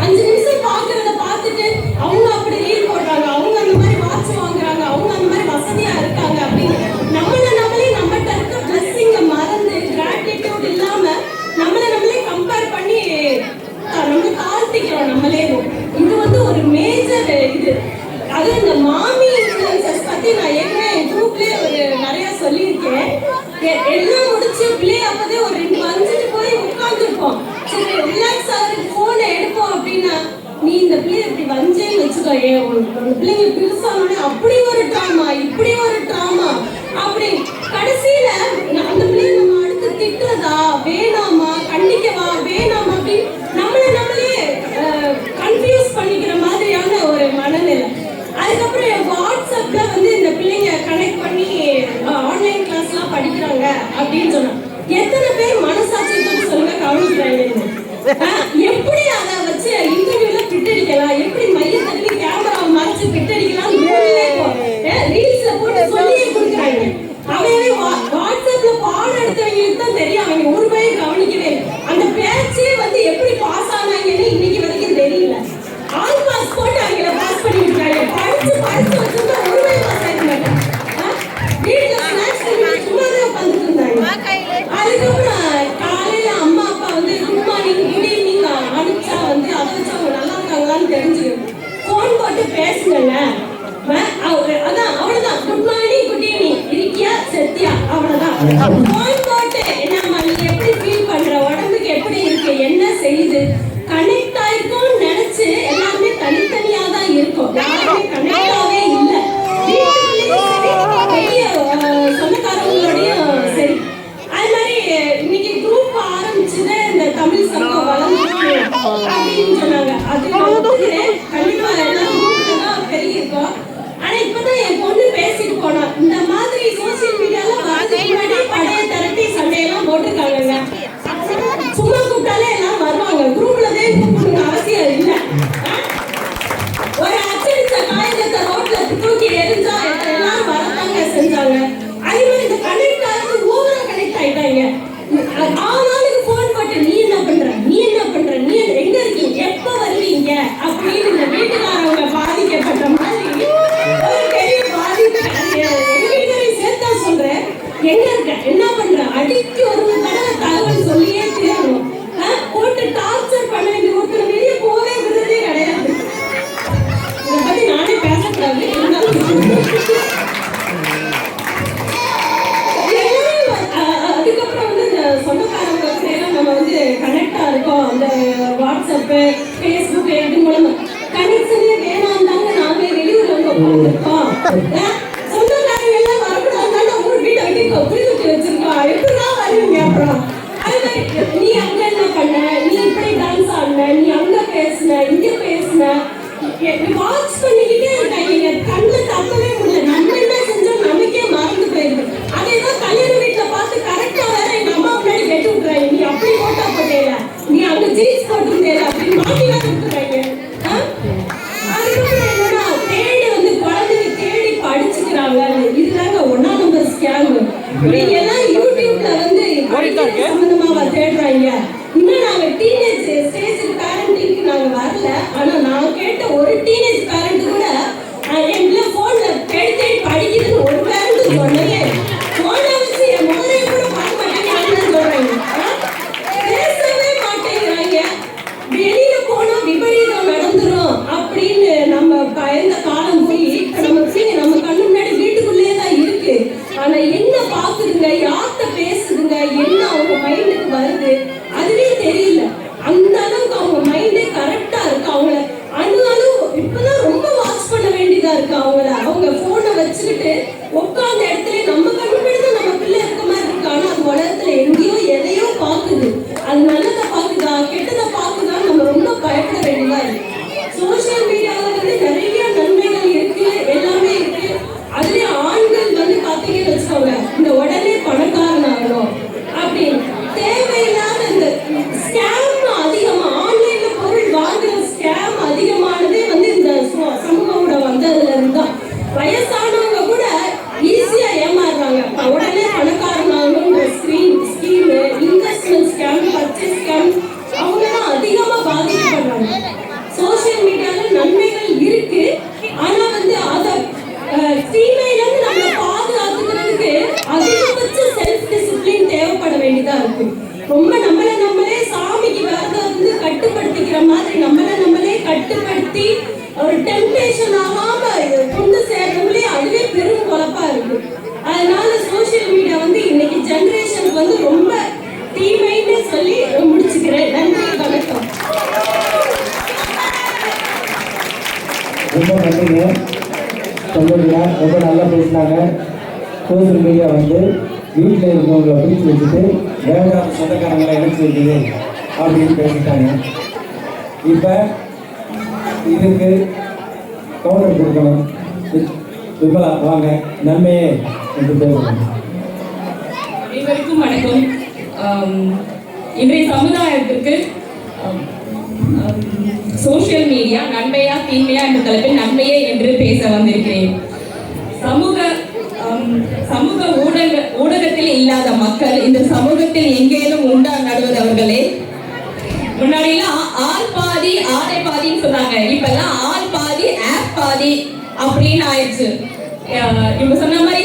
5 நிமிஷம் பாக்குறத பார்த்துட்டு அவங்க அப்படி ரீல் போடுறாங்க, அவங்க அந்த மாதிரி வாட்ச் வாங்குறாங்க, அவங்க அந்த மாதிரி வசதியா இருக்காங்க அப்படின்னு நம்மளே நம்மகிட்ட இருக்க பிளஸ்ஸிங்க மறந்து கிராட்டிடியூட் இல்லாம நம்மளே கம்பேர் பண்ணி நம்ம தாழ்த்திக்கிறோம் நம்மளே. இது வந்து ஒரு மேஜர் இது. அது இந்த மாமி இன்ஃப்ளூயன்சர்ஸ் பத்தி நான் ஏற்கனவே என் குரூப்லயே நிறைய சொல்லியிருக்கேன். எல்லாம் முடிச்சு பிள்ளை அப்பதே ஒரு 2 வந்துட்டு போய் உட்காந்துருப்போம். சரி ரிலாக்ஸ் ஆகிறதுக்கு போனை எடுப்போம் அப்படின்னா, நீ இந்த பிள்ளை இப்படி வந்தேன்னு வச்சுக்கோ, அந்த பிள்ளைங்க பெருசானோடனே அப்படி ஒரு ட்ராமா இப்படி ஒரு ட்ராமா அப்படி கடைசியில அந்த பிள்ளைங்க நம்ம அடுத்து திட்டுறதா வேணாமா, கண்டிக்கவா வேணாமா எப்படி அதை வச்சு இன்டர்வியூல பிட்டடிக்கலாம், எப்படி மையத்தள்ளி கேமராவை மறைச்சு பிட்டடிக்கலாம் ரீல்ஸ்ல போட்டு சொல்லியே கொடுக்குறாங்க. அவன் வாட்ஸ்அப்ல பாடம் எடுத்தவங்களுக்கு தான் தெரியும், அவங்க ஒரு பையன் கவனிக்கவே இல்லை. அந்த பேச்சே வந்து எப்படி பாஸ் ஆனாங்கன்னு இன்னைக்கு வரைக்கும் தெரியல. ஆல் பாஸ் போட்டு அவங்கள பாஸ் பண்ணி விட்டாங்க. படிச்சு வச்சிருந்தா ஒரு பையன் பாஸ் ஆக மாட்டாங்க. வீட்டுல ஸ்நாக்ஸ் சும்மாதான் உட்காந்துட்டு இருந்தாங்க. அதுக்கப்புறம் காலையில அம்மா அப்பா வந்து குட் மார்னிங் குட் ஈவினிங் அனுப்பிச்சா வந்து அதை வச்சு அவங்க நல்லா இருக்காங்களான்னு தெரிஞ்சுக்கணும். போன் போட்டு பேசுங்க, அதான் அவ்வளவுதான். குட் மார்னிங் குட் ஈவினிங் இருக்கியா செத்தியா அவ்வளவுதான். போன் போட்டு என்னம்மா நீ எப்படி ஃபீல் பண்ற, உடம்புக்கு எப்படி இருக்கு, என்ன செய்யுது, கனெக்ட் ஆயிருக்கும்னு நினைச்சு எல்லாருமே தனித்தனியா தான் இருக்கும். யாருமே கனெக்டாவே இல்லை. பெரிய சொந்தக்காரங்களோடையும் சரி. அது மாதிரி இன்னைக்கு குரூப் ஆரம்பிச்சுது இந்த தமிழ் சங்கம் வளர்ந்துருக்கு அப்படின்னு சொன்னாங்க. அது கண்டிப்பா எல்லாம் குரூப்ல தான் பெருகிருக்கோம். ஆனா இப்பதான் என் பொண்ணு பேசிட்டு போனா, இந்த மாதிரி சோசியல் மீடியால வரதுக்கு முன்னாடி பழைய திரட்டி சண்டையெல்லாம் போட்டிருக்காங்க. சும்மா கூப்பிட்டாலே எல்லாம் வருவாங்க. குரூப்ல தான் கூப்பிடணும்னு அவசியம் இல்லை. ஒரு அச்சடிச்ச காகிதத்தை ரோட்ல தூக்கி எரிஞ்சா எல்லாரும் வரத்தாங்க செஞ்சாங்க. அதே மாதிரி இந்த கனெக்ட் ஆகிறது ஓவரா கனெக்ட் ஆயிட்டாங்க. ஆனாலும் போன் போட்டு நீ என்ன பண்ற, நீ என்ன பண்ற, நீ எங்க இருக்கீங்க, எப்ப வருவீங்க அப்படின்னு இந்த வீட்டுக்காரவங்க பாதிக்கப்பட்ட மாதிரி ஒரு பெரிய பாதிப்பு. எங்க வீட்டுக்காரை சேர்த்தா சொல்றேன், எங்க இருக்க, என்ன பண்ற, அடிக்கு ஒரு தடவை தகவல் சொல்லியே தீரணும். போட்டு டார்ச்சர் பண்ண வேண்டிய ஒருத்தர் வெளியே போவே விடுறதே கிடையாது. இதை பத்தி நானே பேசக்கூடாது. அதுக்கப்புறம் வந்து இந்த சொந்தக்காரங்க நம்ம வந்து கனெக்டா இருக்கோம். அந்த வாட்ஸ்அப்பு ஃபேஸ்புக் இது மூலமா கனெக்ஷனே வேணாம் தாங்க நாங்களே வெளியூர்ல வந்து உட்காந்துருக்கோம். சொந்தக்காரங்க எல்லாம் வரக்கூடாது, ஊர் வீட்டை விட்டு புரிந்துட்டு வச்சிருக்கோம். எப்படிதான் வருவீங்க அப்புறம்? அது மாதிரி நீ அங்க என்ன பண்ண, நீ இப்படி டான்ஸ் ஆடின, நீ அங்க பேசுன, இங்க பேசுன, வாட்ச் பண்ணிக்கிட்டே இருக்காங்க. கண்ணு தப்பவே முடியல. நம்ம என்ன செஞ்சோம் நமக்கே மறந்து போயிருக்கு. அதேதான் கல்யாண வீட்டுல பார்த்து கரெக்டா வேற எங்க அம்மா முன்னாடி கட்டி விட்டுறாங்க. நீ அப்படி போட்டா போட்டேல, நீ அங்க ஜீன்ஸ் போட்டுருந்தேல அப்படின்னு மாட்டி வேற விட்டுறாங்க. அதுக்கப்புறம் என்னன்னா தேடி வந்து குழந்தைங்க தேடி படிச்சுக்கிறாங்க. இதுதாங்க 1ஆம் நம்பர் ஸ்கேம். நீங்க எல்லாம் யூடியூப்ல வந்து சம்பந்தமாவா தேடுறாங்க. இன்னும் நாங்க டீனேஜ் ஸ்டேஜ் பேரண்டிங்க்கு நாங்க வரல. ஆனா நான் கேட்ட ஒரு டீனேஜ் பேரண்ட் கூட என் பிள்ளை போன்ல தேடி தேடி படிக்குதுன்னு ஒரு பேரண்ட் சொன்னதே. போனை வச்சு என் முதலே கூட பார்க்க மாட்டேங்க சொல்றாங்க. பேசவே மாட்டேங்கிறாங்க. வெளியில போனா விபரீதம் நடந்துரும் அப்படின்னு நம்ம பயந்த காலம் போய் நம்ம கண்ணு முன்னாடி வீட்டுக்குள்ளேயே தான் இருக்கு. ஆனா என்ன பாக்குதுங்க, யார்கிட்ட பேசுதுங்க, என்ன அவங்க மைண்டுக்கு வருது அதுவே தெரியல. அந்த அளவுக்கு அவங்க மைண்டே கரெக்டா இருக்கு. அவங்கள அணுகாலும் இப்பதான் ரொம்ப வாட்ச் பண்ண வேண்டியதா இருக்கு. அவங்க போனை வச்சுக்கிட்டு உட்கார்ந்த இடத்துல நம்ம கண்டுபிடித்து நம்ம பிள்ளை இருக்க மாதிரி இருக்கு. ஆனா அது உலகத்துல எங்கேயோ எதையோ பாக்குது. அது நல்லதை பாக்குதா கெட்டதை பாக்குதான்னு நம்ம ரொம்ப பயப்பட வேண்டியதா இருக்கு. சோசியல் மீடியாவில் வந்து நிறைய நன்மைகள் இருக்கு, எல்லாமே இருக்கு. அதுலயே ஆண்கள் வந்து பாத்தீங்கன்னு வச்சுக்கோங்க, இந்த உடனே பணக்காரன் ஆகணும் அப்படின்னு தேவையில்லாத இந்த ஸ்கேம் அதிகமா ஆன்லைன்ல பொருள் வாங்குற ஸ்கேம் அதிகமானதே வந்து இந்த சமூகம் கூட வந்ததுல இருந்தா. வயசானவங்க கூட ஈஸியா ஏமாறுறாங்க. உடனே பணக்காரன் ஆகணும்ன்ற scheme, investment scam, purchase scam அவங்க தான் அதிகமா பாதிக்கப்படுறாங்க. சோசியல் மீடியால நன்மைகள் இருக்கு. ஆனா வந்து அத தீமையில இருந்து நம்மளை பாதுகாத்துக்கிறதுக்கு அதிகபட்ச செல்ஃப் டிசிப்ளின் தேவைப்பட வேண்டியதா இருக்கு. ரொம்ப நம்மளே சாமிக்கு விரதம் வந்து கட்டுப்படுத்திக்கிற மாதிரி நம்மளே கட்டுப்படுத்தி ஒரு டெம்டேஷன் ஆகாம கொண்டு சேர்றவங்களே அதுவே பெரும் குழப்பா இருக்கு. அதனால சோசியல் மீடியா வந்து இன்னைக்கு ஜெனரேஷனுக்கு வந்து ரொம்ப தீமைன்னு சொல்லி முடிச்சுக்கிறேன். நன்றி, வணக்கம். ரொம்ப நன்றிங்க. சொல்லுங்க, ரொம்ப நல்லா பேசினாங்க. சோசியல் மீடியா வந்து வீட்டில் இருக்கிறவங்களை பிரித்து வச்சுட்டு வேற சொந்தக்காரங்களை இணைச்சி வைக்குது அப்படின்னு பேசிட்டாங்க. இப்போ இதுக்கு கவுண்டர் கொடுக்கணும். விமலா வாங்க, நன்மையே என்று பேசணும். அனைவருக்கும் வணக்கம். இன்றைய சமுதாயத்திற்கு சோஷியல் மீடியா நன்மையா தீமையா என்ற தலைப்பில் நன்மையே என்று பேச வந்திருக்கிறேன். சமூக ஊடகத்தில் இல்லாத மக்கள் இந்த சமூகத்தில் எங்கேனும் உண்டா நடுவதவர்களே? முன்னாடிலாம் ஆள் பாதி ஆடை பாதின்னு சொன்னாங்க. இப்பெல்லாம் ஆள் பாதி ஆப் பாதி அப்படின்னு ஆயிடுச்சு. இவங்க சொன்ன மாதிரி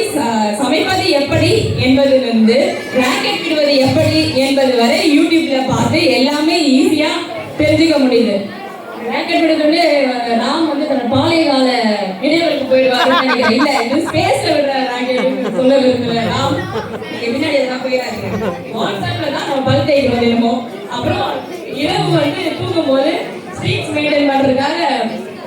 சமைப்பது எப்படி என்பதிலிருந்து ராக்கெட் விடுவது எப்படி என்பது வரை யூடியூப்ல பார்த்து எல்லாமே ஈஸியா தெரிஞ்சுக்க முடியுது. ராக்கெட் விடுறது ராம் வந்து தன்னோட பாலிய கால நினைவுகளுக்கு போயிடுவாருன்னு நினைக்கிறேன். இல்ல இது ஸ்பேஸ்ல விடுற ராக்கெட் சொல்ல விரும்பல. ராம் பின்னாடி எல்லாம் போயிடாதீங்க. வாட்ஸ்அப்ல தான் நம்ம பல் தேய்க்கிறோம் என்னமோ. அப்புறம் இரவு வந்து தூங்கும் போது ஸ்ட்ரீட்ஸ் மெயின்டைன் பண்றதுக்காக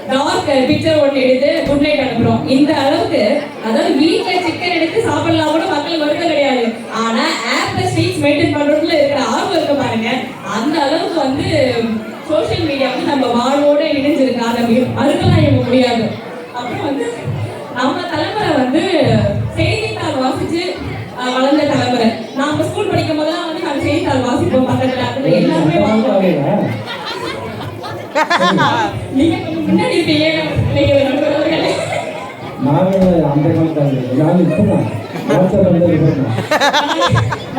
டார்க் பிக்சர் ஒன்று எடுத்து குட் நைட் அனுப்புறோம். இந்த அளவுக்கு அதாவது வீட்டுல சிக்கன் எடுத்து சாப்பிடலாம் கூட மக்கள் வருத்தம் கிடையாது. ஆனா ஆப்ல ஸ்ட்ரீட்ஸ் மெயின்டைன் பண்றதுல இருக்கிற ஆர்வம் இருக்க பாருங்க. அந்த அளவுக்கு வந்து சோசியல் மீடியா வந்து நம்ம வாழ்வோட இணைஞ்சிருக்கு. அதை மறுக்கலாம் இவங்க முடியாது. அப்புறம் வந்து நம்ம தலைமுறை வந்து செய்தித்தாள் வாசிச்சு வளர்ந்த தலைமுறை. நாம ஸ்கூல் படிக்கும் போதெல்லாம் வந்து நாங்கள் செய்தித்தாள் வாசிப்போம். பக்கத்துல எல்லாருமே வாசிப்போம். நீங்க கொஞ்சம் முன்னாடி இருப்பீங்க.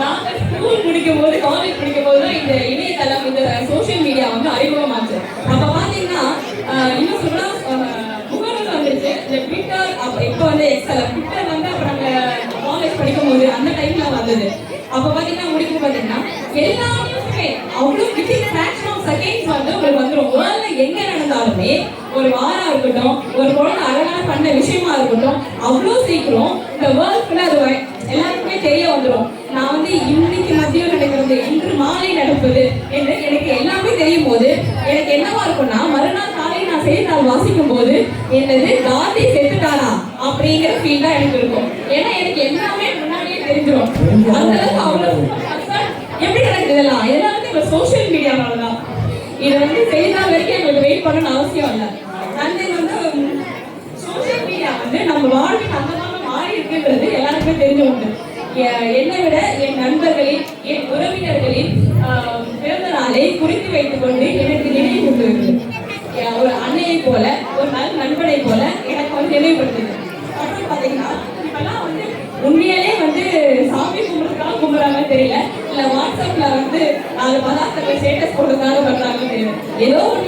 நாங்க ஸ்கூல் முடிக்கும் போது காலேஜ் படிக்கும் போது இந்த இணையதளம் இந்த சோசியல் மீடியா வந்து அறிமுகமாச்சு. அப்ப பாத்தீங்கன்னா இன்னும் சொல்றா முகநூல் வந்துருச்சு. இந்த ட்விட்டர் இப்ப வந்து எக்ஸல் ட்விட்டர் வந்து அப்ப நாங்க காலேஜ் படிக்கும் போது அந்த டைம்ல வந்தது. அப்ப பாத்தீங்கன்னா முடிக்கும் பாத்தீங்கன்னா எல்லா நியூஸுமே அவ்வளவு வித்தின் ஃபிராக்ஷன் ஆஃப் செகண்ட்ஸ் வந்து உங்களுக்கு வந்துடும். வேர்ல்ட்ல எங்க நடந்தாலுமே ஒரு வாரம் இருக்கட்டும், ஒரு குழந்தை அழகான பண்ண விஷயமா இருக்கட்டும், அவ்வளோ சீக்கிரம் இந்த வேர்ல்டுக்குள்ள அது எல்லாருக்குமே தெரிய வந்துடும். நான் வந்து இன்னைக்கு மதியம் நடக்கிறது, இன்று மாலை நடப்பது என்று எனக்கு எல்லாமே தெரியும் போது எனக்கு என்னவா இருக்கும்னா மறுநாள் காலையில் நான் செய்தித்தாள் வாசிக்கும் போது என்னது காந்தி செத்துட்டாரா அப்படிங்கிற ஃபீல் தான் எனக்கு இருக்கும். ஏன்னா எனக்கு எல்லாமே முன்னாடியே தெரிஞ்சிடும். அந்த அளவுக்கு அவ்வளவு எப்படி நடக்குது இதெல்லாம் எல்லாருமே இப்போ சோசியல் மீடியாவால தான். இது வந்து செய்தித்தாள் வரைக்கும் எங்களுக்கு வெயிட் பண்ணணும்னு அவசியம் இல்லை. அந்த வந்து சோசியல் மீடியா வந்து நம்ம வாழ்க்கைக்கு அந்த மாதிரி மாறி இருக்குன்றது எல்லாருக்குமே தெரிஞ்சு உண்டு. என்னை விட என் நண்பர்களின் என் உறவினர்களின் பிறந்த நாளை குறித்து வைத்துக் கொண்டு எனக்கு நினைவு கொண்டு ஒரு அன்னையை போல ஒரு நல்ல நண்பனை போல எனக்கு வந்து நினைவுபடுத்துது. அப்புறம் பார்த்தீங்கன்னா இப்பெல்லாம் வந்து உண்மையாலே வந்து சாமி கும்பிட்றதுக்காக கும்பிட்றாங்க தெரியல, இல்லை வாட்ஸ்அப்ல வந்து 4 பதார்த்தங்கள் ஸ்டேட்டஸ் போடுறதுக்காக பண்றாங்கன்னு தெரியல. ஏதோ ஒரு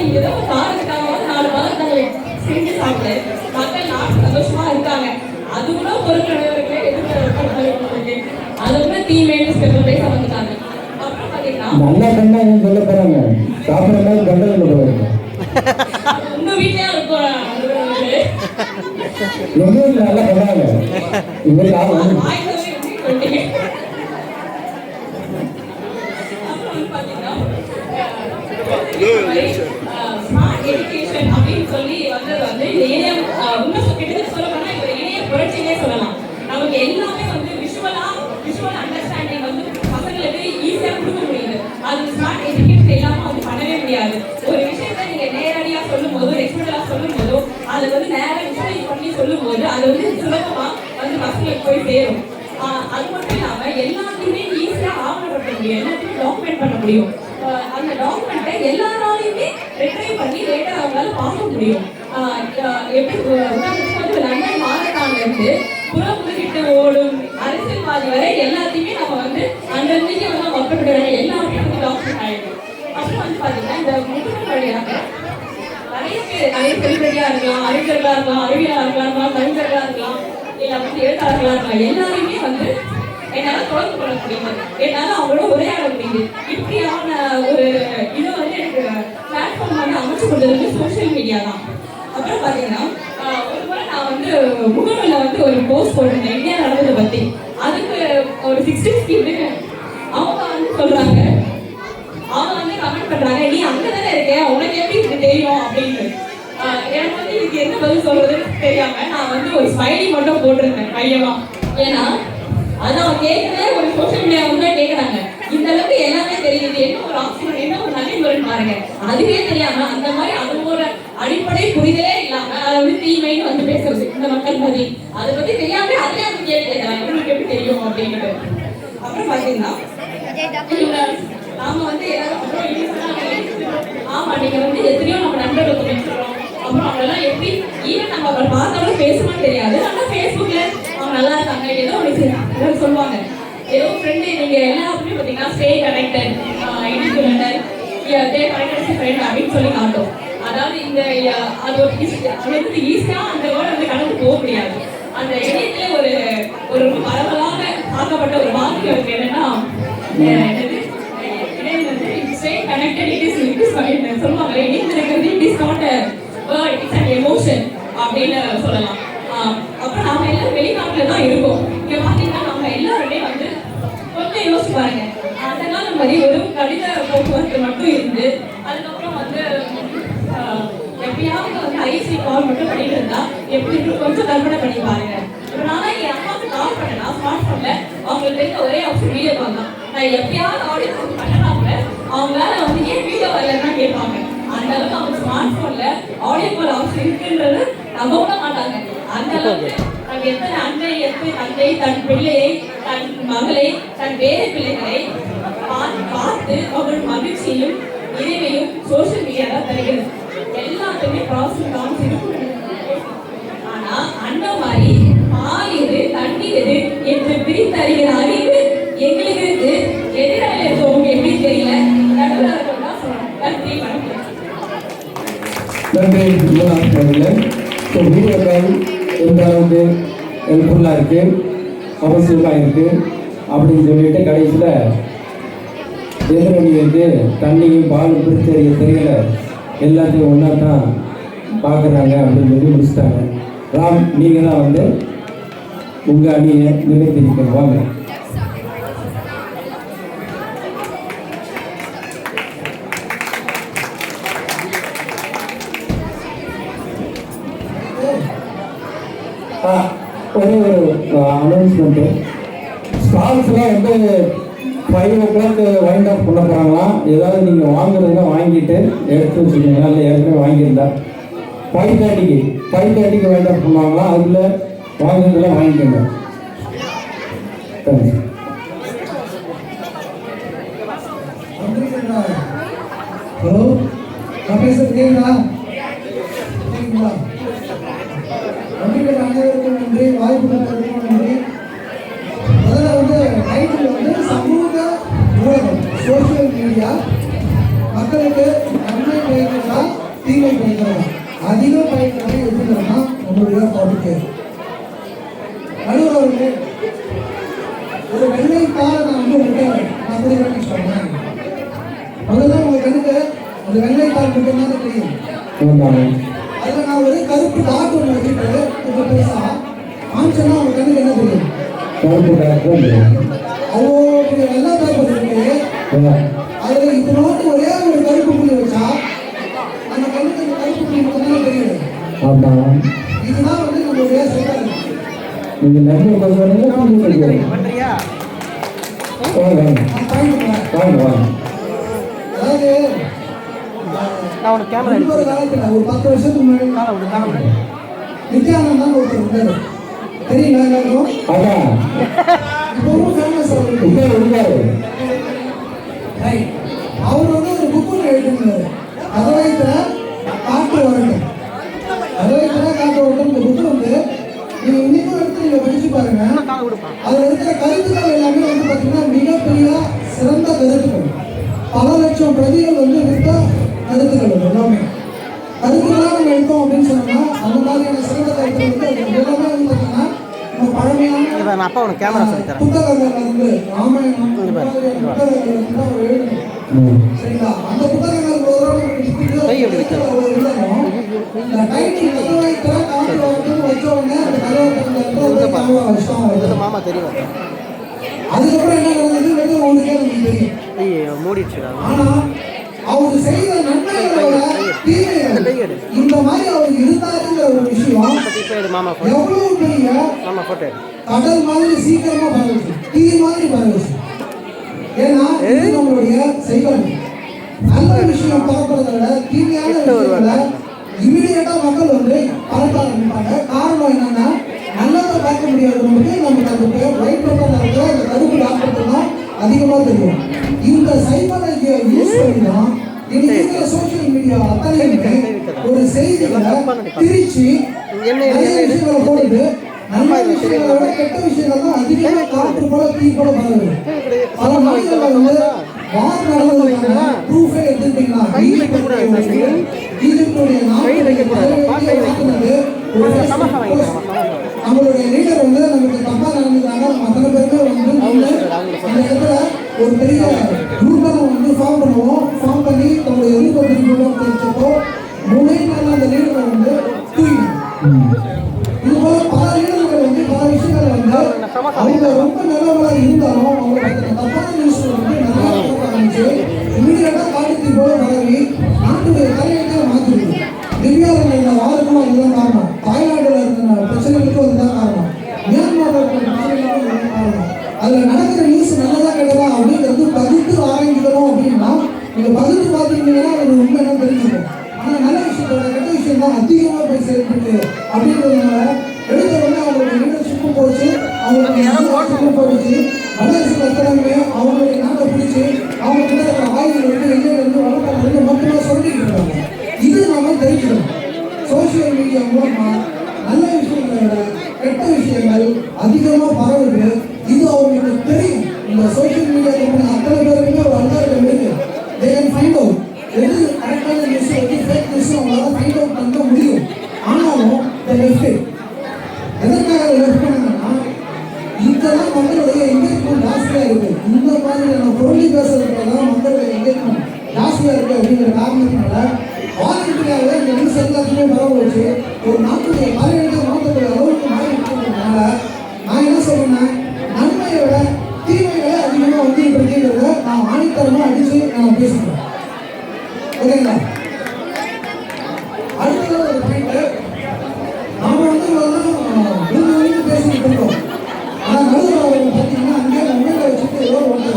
காரணத்துக்காக 4 பதார்த்தங்களை செஞ்சு சாப்பிட்டு மக்கள் நாட்டு சந்தோஷமா இருக்காங்க. அது கூட பொருட்களே எதிர்ப்பு அதை கூட தீமைன்னு பேச வந்துட்டாங்க. அப்புறம் பாத்தீங்கன்னா சொல்ல போறாங்க உங்க வீட்லயா இருக்கும் ஸ்மார்ட் எஜுகேஷன் அப்படின்னு சொல்லி வந்தது வந்து இந்த இணைய கிட்டத்தட்ட சொல்ல போனா இந்த இணைய புரட்சினே சொல்லலாம். நமக்கு எல்லாமே வந்து விஷுவல் அண்டர்ஸ்டாண்டிங் வந்து பசங்களுக்கு ஈஸியா கொடுக்க முடியுது. அது ஸ்மார்ட் எஜுகேஷன் இல்லாம வந்து பண்ணவே முடியாது. ஒரு விஷயத்த நீங்க நேரடியா சொல்லும் போதோ எக்ஸ்பெக்டா சொல்லும் போதோ அதை வந்து நேரம் விஷுவலைஸ் பண்ணி சொல்லும் போது அது வந்து சுலபமா வந்து மக்களுக்கு போய் சேரும். அது மட்டும் இல்லாம எல்லாத்தையுமே ஈஸியா ஆவணப்படுத்த முடியும், எல்லாத்தையும் டாக்குமெண்ட் பண்ண முடியும். அந்த டாக்குமெண்ட்டை எல்லாராலையுமே ரெட்ரைவ் பண்ணி லேட்டா அவங்களால பார்க்க முடியும். எப்படி உதாரணத்துக்கு வந்து லண்டன் மாரத்தான்ல இருந்து புறமுதுகிட்டு ஓடும் அரசியல்வாதி வரை எல்லாத்தையுமே நம்ம வந்து அன்றைக்கு வந்து மக்களுடைய எல்லாமே வந்து டாக்குமெண்ட் ஆயிடும். அப்புறம் வந்து பாத்தீங்கன்னா இந்த முகநூல் வழியாக நிறைய செலிபிரிட்டியா இருக்கலாம், அறிஞர்களா இருக்கலாம், அறிவியலா இருக்கலாம், கவிஞர்களா இருக்கலாம், இல்ல வந்து எழுத்தாளர்களா இருக்கலாம், எல்லாருமே வந்து என்னால தொடர்பு கொள்ள முடியுது, என்னால அவங்களோட உரையாட முடியுது. இப்படியான ஒரு இதை வந்து எனக்கு பிளாட்ஃபார்ம் வந்து அமைச்சு கொடுத்தது சோசியல் மீடியா தான். அப்புறம் பாத்தீங்கன்னா ஒரு முறை நான் வந்து முகநூல்ல வந்து ஒரு போஸ்ட் போட்டிருந்தேன் இந்தியா நடந்ததை பத்தி. அதுக்கு ஒரு 60 அவங்க வந்து சொல்றாங்க, அவங்க வந்து கமெண்ட் பண்றாங்க, நீ அங்கதானே இருக்க, உனக்கு எப்படி இது தெரியும் அப்படின்னு. எனக்கு வந்து இதுக்கு என்ன பதில் சொல்றதுன்னு தெரியாம நான் வந்து ஒரு ஸ்மைலி மட்டும் போட்டிருந்தேன் கையமா. ஏன்னா அது அவங்க கேட்கறதே ஒரு சோசியல் மீடியா வந்து கேட்கறாங்க, இந்த அளவுக்கு எல்லாமே தெரியுது, என்ன ஒரு ஆப்ஷன், என்ன ஒரு நடைமுறைன்னு பாருங்க. அதுவே தெரியாம அந்த மாதிரி அது ஒரு அடிப்படை புரிதலே இல்லாம அதை வந்து தீமைன்னு வந்து பேசுறது இந்த மக்கள் பத்தி. அதை பத்தி தெரியாம அதே அவங்க கேள்வி கேட்கறாங்க, உங்களுக்கு எப்படி தெரியும் அப்படின்ட்டு. அப்புறம் பாத்தீங்கன்னா நாம வந்து எல்லாரும் அவங்களை பார்த்தாலும் பேசணும்னு தெரியாது. ஆனா ஃபேஸ்புக்ல அவங்க நல்லா இருக்காங்க ஏதோ ஒன்று சொல்லுவாங்க. ஏதோ ஃப்ரெண்டு நீங்க எல்லாருமே பார்த்தீங்கன்னா ஸ்டே கனெக்டட் இண்டிபெண்டன்ட் டே கனெக்டட் ஃப்ரெண்ட் அப்படின்னு சொல்லி காட்டும். அதாவது இந்த அது ஒரு ஈஸியா அந்த வேர்டு வந்து கடந்து போக முடியாது. அந்த இணையத்துல ஒரு ஒரு பரவலாக ஆக்கப்பட்ட ஒரு வாக்கு இருக்கு. என்னன்னா ஸ்டே கனெக்டட் இட் இஸ் சொல்லுவாங்க. இணைந்திருக்கிறது it is not a word, it's an emotion அப்படின்னு சொல்லலாம். அப்புறம் நாம எல்லாரும் வெளிநாட்டுல தான் இருக்கோம். இங்க பாத்தீங்கன்னா நம்ம எல்லாருமே வந்து கொஞ்சம் யோசிச்சு பாருங்க. அந்த காலம் மாதிரி ஒரு கடித போக்குவரத்து மட்டும் இருந்து அதுக்கப்புறம் வந்து எப்பயாவது வந்து ஐசி கால் மட்டும் பண்ணிட்டு இருந்தா எப்படி இருக்கு கொஞ்சம் கற்பனை பண்ணி பாருங்க. இப்போ நான் என் அம்மாவுக்கு கால் பண்ணேன்னா ஸ்மார்ட் போன்ல அவங்களுக்கு இருக்க ஒரே ஆப்ஷன் வீடியோ கால் தான். நான் எப்பயாவது ஆடியோ கால் பண்ணனா கூட அவங்களால வந்து ஏன் வீடியோ வரலன்னா கேட்பாங்க. அந்த அளவுக்கு அவங்க ஸ்மார்ட் போன்ல ஆடியோ கால் ஆப்ஷன் இருக்குன்றது நம்ப கூட மாட்டாங்க. அந்த அளவுக்கு நாங்க எத்தனை அன்னை எத்தனை தந்தை தன் பிள்ளையை தன் மகளை தன் வேறு பிள்ளைகளை பார்த்து அவர்கள் மகிழ்ச்சியும் இறைவையும் சோசியல் மீடியா தான் தருகிறது. எல்லாத்துக்குமே ப்ராசஸ் கான்ஸ் இருக்கும். ஆனா அந்த மாதிரி பால் எது தண்ணீர் எது என்று பிரித்தறிகிற அறிவு எங்களுக்கு இருக்கு. எதிராக இருக்கவங்க எப்படி தெரியல. நடுவர்கள் தான் சொல்லணும். நன்றி வணக்கம். நன்றி அவர்களே. ஸோ வீடியோக்கள் எந்த அளவுக்கு ஹெல்ப்ஃபுல்லாக இருக்குது அவசியமாக இருக்குது அப்படின்னு சொல்லிட்டு கடைசியில் எதிரணிக்கு தண்ணியும் பாலும் பிரித்தறிய தெரியல எல்லாத்தையும் ஒன்றா தான் பார்க்குறாங்க அப்படின்னு சொல்லி முடிச்சிட்டாங்க. ராம் நீங்கள் தான் வந்து உங்கள் அணியை நிலைத்திருக்கணும். வாங்க. ஒரே ஒரு அனௌன்ஸ்மெண்ட்டு. ஸ்டால்ஸ்லாம் வந்து 5 o'clock வைண்ட் ஆஃப் பண்ண போகிறாங்களாம். ஏதாவது நீங்கள் வாங்குறதுங்க வாங்கிட்டு எடுத்து வச்சுக்கோங்க. இல்லை ஏற்கனவே வாங்கியிருந்தா 5:30க்கு வைண்ட் ஆஃப் பண்ணுவாங்களாம். அதில் வாங்குறதுலாம் வாங்கிக்கோங்க. தேங்க்ஸ். ஹலோ, நான் பேசுறது கேட்குதா? கேட்குங்களா? நன்றிகள் அனைவருக்கும் நன்றி. வாய்ப்பு கொடுத்ததுக்கும் நன்றி. முதல்ல வந்து டைட்டில் வந்து சமூக ஊடகம் சோசியல் மீடியா மக்களுக்கு நன்மை பயக்கிறதா தீமை பயக்கிறதா அதிகம் பயக்கிறதா எதுங்கிறதா நம்மளுடைய டாபிக். நடுவர்களே, ஒரு வெள்ளைக்கார நான் வந்து உங்கள்கிட்ட நான் புரியுறேன்னு சொல்றேன். முதல்ல உங்க கண்ணுக்கு அந்த வெள்ளைக்கார மட்டும்தான் தெரியும். அதில் நான் ஒரு கருப்பு டாட் ஒன்று வச்சுட்டு கொஞ்சம் பெருசா காமிச்சேன்னா உங்க கண்ணுக்கு என்ன தெரியும்? அவ்வளோ வெள்ளை பேப்பர் இருக்கு. அதில் இப்போ நோட்டு ஒரே ஒரு கருப்பு புள்ளி வச்சா அந்த கண்ணுக்கு அந்த கருப்பு புள்ளி மட்டும்தான் தெரியுது. இதுதான் வந்து நம்மளுடைய செயல். அதாவது ஒரு காலத்தில் ஒரு 10 வருஷத்துக்கு முன்னாடி நித்யானந்தான் ஒருத்தர் இருந்தாரு. தெரியுங்களா எல்லாருக்கும்? இப்பவும் ஃபேமஸ் அவர் வந்து ஒரு புக் ஒன்று எழுதினாரு. அதவைத்துல காட்டு வரட்டும், அதவைத்துல காட்டு வரட்டும். இந்த புக்கு வந்து நீங்க இன்னைக்கும் எடுத்து நீங்க படிச்சு பாருங்க. அதுல இருக்கிற கருத்துக்கள் எல்லாமே வந்து பாத்தீங்கன்னா மிகப்பெரிய சிறந்த கருத்துக்கள். பல லட்சம் பிரதிகள் வந்து விட்ட கருத்துக்கள் எல்லாமே கருத்துக்களாக நம்ம எடுத்தோம் அப்படின்னு சொன்னா அந்த மாதிரியான சிறந்த கருத்துக்கள் வந்து எல்லாமே வந்து பாத்தீங்கன்னா நம்ம பழமையான புத்தகங்கள் வந்து ராமாயணம் புத்தகங்கள் வந்து அவர் எழுதணும். சரிங்களா? அந்த புத்தகங்கள் அதுக்கப்புறம் என்ன நடந்தது உங்களுக்கே நமக்கு தெரியும். ஆனா அவர் செய்த நன்மைகளோட தீமைகள் இந்த மாதிரி அவர் இருந்தாருங்கிற ஒரு விஷயம் எவ்வளவு பெரிய கடல் மாதிரி சீக்கிரமா பரவுச்சு, தீ மாதிரி பரவுச்சு. ஏன்னா இது நம்மளுடைய செயல். நல்ல விஷயம் பரப்புறத விட தீமையான விஷயங்களை இமீடியட்டா மக்கள் வந்து பரப்ப ஆரம்பிப்பாங்க. காரணம் என்னன்னா நல்லதை பார்க்க முடியாதவங்களுக்கு நமக்கு அந்த ரைட் பேப்பர்ல இருக்கிற அந்த கருப்பு டாக்டர் தான் அதிகமாக தெரியும். இந்த சைக்காலஜியை யூஸ் பண்ணி தான் இன்னைக்கு இருக்கிற சோசியல் மீடியா அத்தனையுமே ஒரு செய்திகளை பிரிச்சு நிறைய விஷயங்களை போடுது. நல்ல விஷயங்களை விட கெட்ட விஷயங்கள் தான் அதிகமாக காற்று போல தீ போல பரவுது. பல நாடுகள்ல வந்து வார் நடந்ததுக்கான ப்ரூஃபே எடுத்துக்கிட்டீங்கன்னா ஈஜிப்டுடைய நம்மளுடைய லீடர் வந்து நமக்கு தப்பா நடந்துக்கிறாங்க, நம்ம அத்தனை பேருமே வந்து அந்த இடத்துல ஒரு பெரிய குரூப்பை வந்து ஃபார்ம் பண்ணுவோம். ஃபார்ம் பண்ணி நம்மளுடைய எதிர்ப்பு தெரிஞ்சப்போ முனையில் அந்த லீடரை வந்து தூக்கிடும். இது போல பல லீடர்கள் வந்து பல விஷயங்கள் வந்து அவங்க ரொம்ப நல்லவர்களா இருந்தாலும் அவங்களுக்கு தப்பான நியூஸ் வந்து நிறைய ஆரம்பிச்சு இமீடியட்டா காலத்தி போல பரவி நாட்டுடைய தலையெழுத்தை மாற்றிடுது. திவ்யாவில் இந்த வாரமும் அதுதான் காரணம். தாய்நாட்டில் இருந்த பிரச்சனைகளுக்கும் அதுதான் காரணம். மியான்மரில் இருக்கிற பிரச்சனைகளுக்கும் அதுதான் காரணம். அதில் நடக்கிற நியூஸ் நல்லதா கெட்டதா அப்படிங்கிறது பகுத்து ஆரம்பிக்கணும் அப்படின்னா நீங்க பகுத்து பார்த்தீங்கன்னா அது உண்மை என்ன தெரிஞ்சுக்கும். ஆனால் நல்ல விஷயத்தோட கெட்ட விஷயம் தான் அதிகமாக போய் சேர்ந்துருக்கு அப்படிங்கிறதுனால எடுத்த உடனே அவங்களுடைய லீடர்ஷிப்பும் போச்சு, அவங்களுடைய போயிடுச்சு. வல்லரசு தலைமையை அவங்களுடைய நாட்டை பிடிச்சி அவங்க கிட்ட இருக்கிற ஆயுதங்கள் வந்து எங்கேருந்து வளர்க்கறது மட்டுமே சொல்லிட்டு இருக்காங்க. இது நாம தெரிஞ்சுக்கணும். சோசியல் மீடியா மூலமா நல்ல விஷயங்களை விட கெட்ட விஷயங்கள் அதிகமாக பரவுது. இது அவங்களுக்கு தெரியும். இந்த சோசியல் மீடியா கம்பெனி அத்தனை பேருக்குமே ஒரு அல்காரிதம் இருக்கு. they can find out எது கரெக்டான நியூஸ் எது ஃபேக் நியூஸ் அவங்களால ஃபைண்ட் அவுட் பண்ண முடியும். ஆனாலும் எதற்காக லெஃப்ட் பண்ணாங்கன்னா இதெல்லாம் மக்களுடைய எங்கேஜ்மெண்ட் ஜாஸ்தியாக இருக்கு. இந்த மாதிரியான பொருளி பேசுறதுலாம் மக்களுடைய எங்கேஜ்மெண்ட் ஜாஸ்தியாக இருக்கு அப்படிங்கிற காரணத்தினால வாலண்டியராகவே இந்த நியூஸ் எல்லாத்தையுமே பரவ வச்சு ஒரு நாட்டுடைய மலையெழுத்தை மாற்றக்கூடிய அளவுக்கு மாறி இருக்கிறதுனால நான் என்ன சொல்றேன்னா நன்மையை விட தீமைகளை அதிகமாக வந்து இருக்கிறத நான் ஆணித்தரமாக அடிச்சு நான் பேசுகிறேன். ஓகேங்களா? அடுத்தது ஒரு பாயிண்ட், நாம வந்து பேசிட்டு இருக்கோம். ஆனா நடுவில் அவங்க பார்த்தீங்கன்னா அங்கே மொபைலை வச்சுட்டு ஏதோ ஒன்று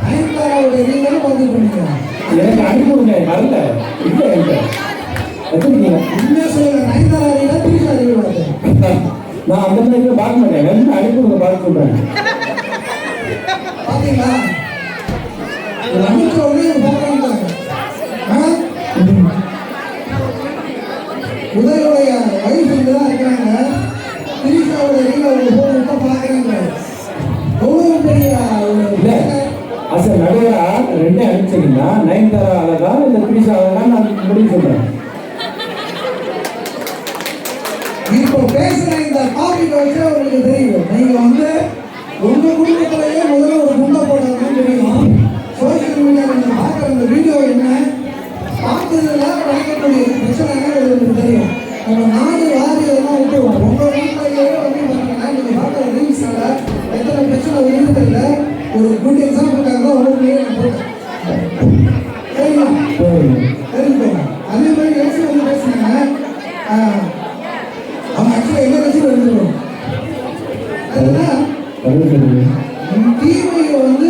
நயன்தாராவுடைய நீங்களும் பதிவு பண்ணிக்கலாம். எனக்கு அனுப்பிவிடுங்க. வரல இல்லை உண்மையாக சொல்லுங்க, நயன்தாரா அறிவிடா திரிஷா அறிவிடாது. நான் அந்த மாதிரி பார்க்க மாட்டேன். அனுப்பிவிடுங்க பார்க்க சொல்றேன். பாத்தீங்களா? அனுப்பிச்ச உடனே பார்க்கறாங்க. உதயோடைய வயசு இங்கதான் இருக்கிறாங்க. திரிஷாவோட ரீல அவங்க போட்டு பார்க்கறாங்க. எவ்வளவு பெரிய அசல் நடுவரா ரெண்டே அனுப்பிச்சிங்கன்னா நயன்தாரா அழகா இந்த திரிஷா அழகா நான் முடிவு சொல்றேன். இப்போ பேசுற இந்த டாபிக் வச்சு உங்களுக்கு தெரியும். நீங்க வந்து உங்க குடும்பத்திலேயே முதல்ல ஒரு குண்டை போடுறதுன்னு தெரியும். சோசியல் மீடியாவில் நீங்க பார்க்குற இந்த வீடியோ என்ன பார்த்ததுல நடக்கக்கூடிய பிரச்சனை உங்களுக்கு தெரியும். நம்ம நாடு வாரியெல்லாம் விட்டுருவோம். உங்க வீட்டிலேயே வந்து பார்த்தீங்கன்னா நீங்க பார்க்குற ரீல்ஸால எத்தனை பிரச்சனை இருக்குதுல்ல. ஒரு குட் எக்ஸாம்பிளுக்காக தான் உங்களுக்கு நான் போட்டேன். சரிங்களா? தெரிஞ்சுக்கோங்க. அதே மாதிரி ஏசி வந்து பேசுனாங்க. அவங்க ஆக்சுவலாக எங்க கட்சியில் இருந்துருவோம். அதனால தீமையை வந்து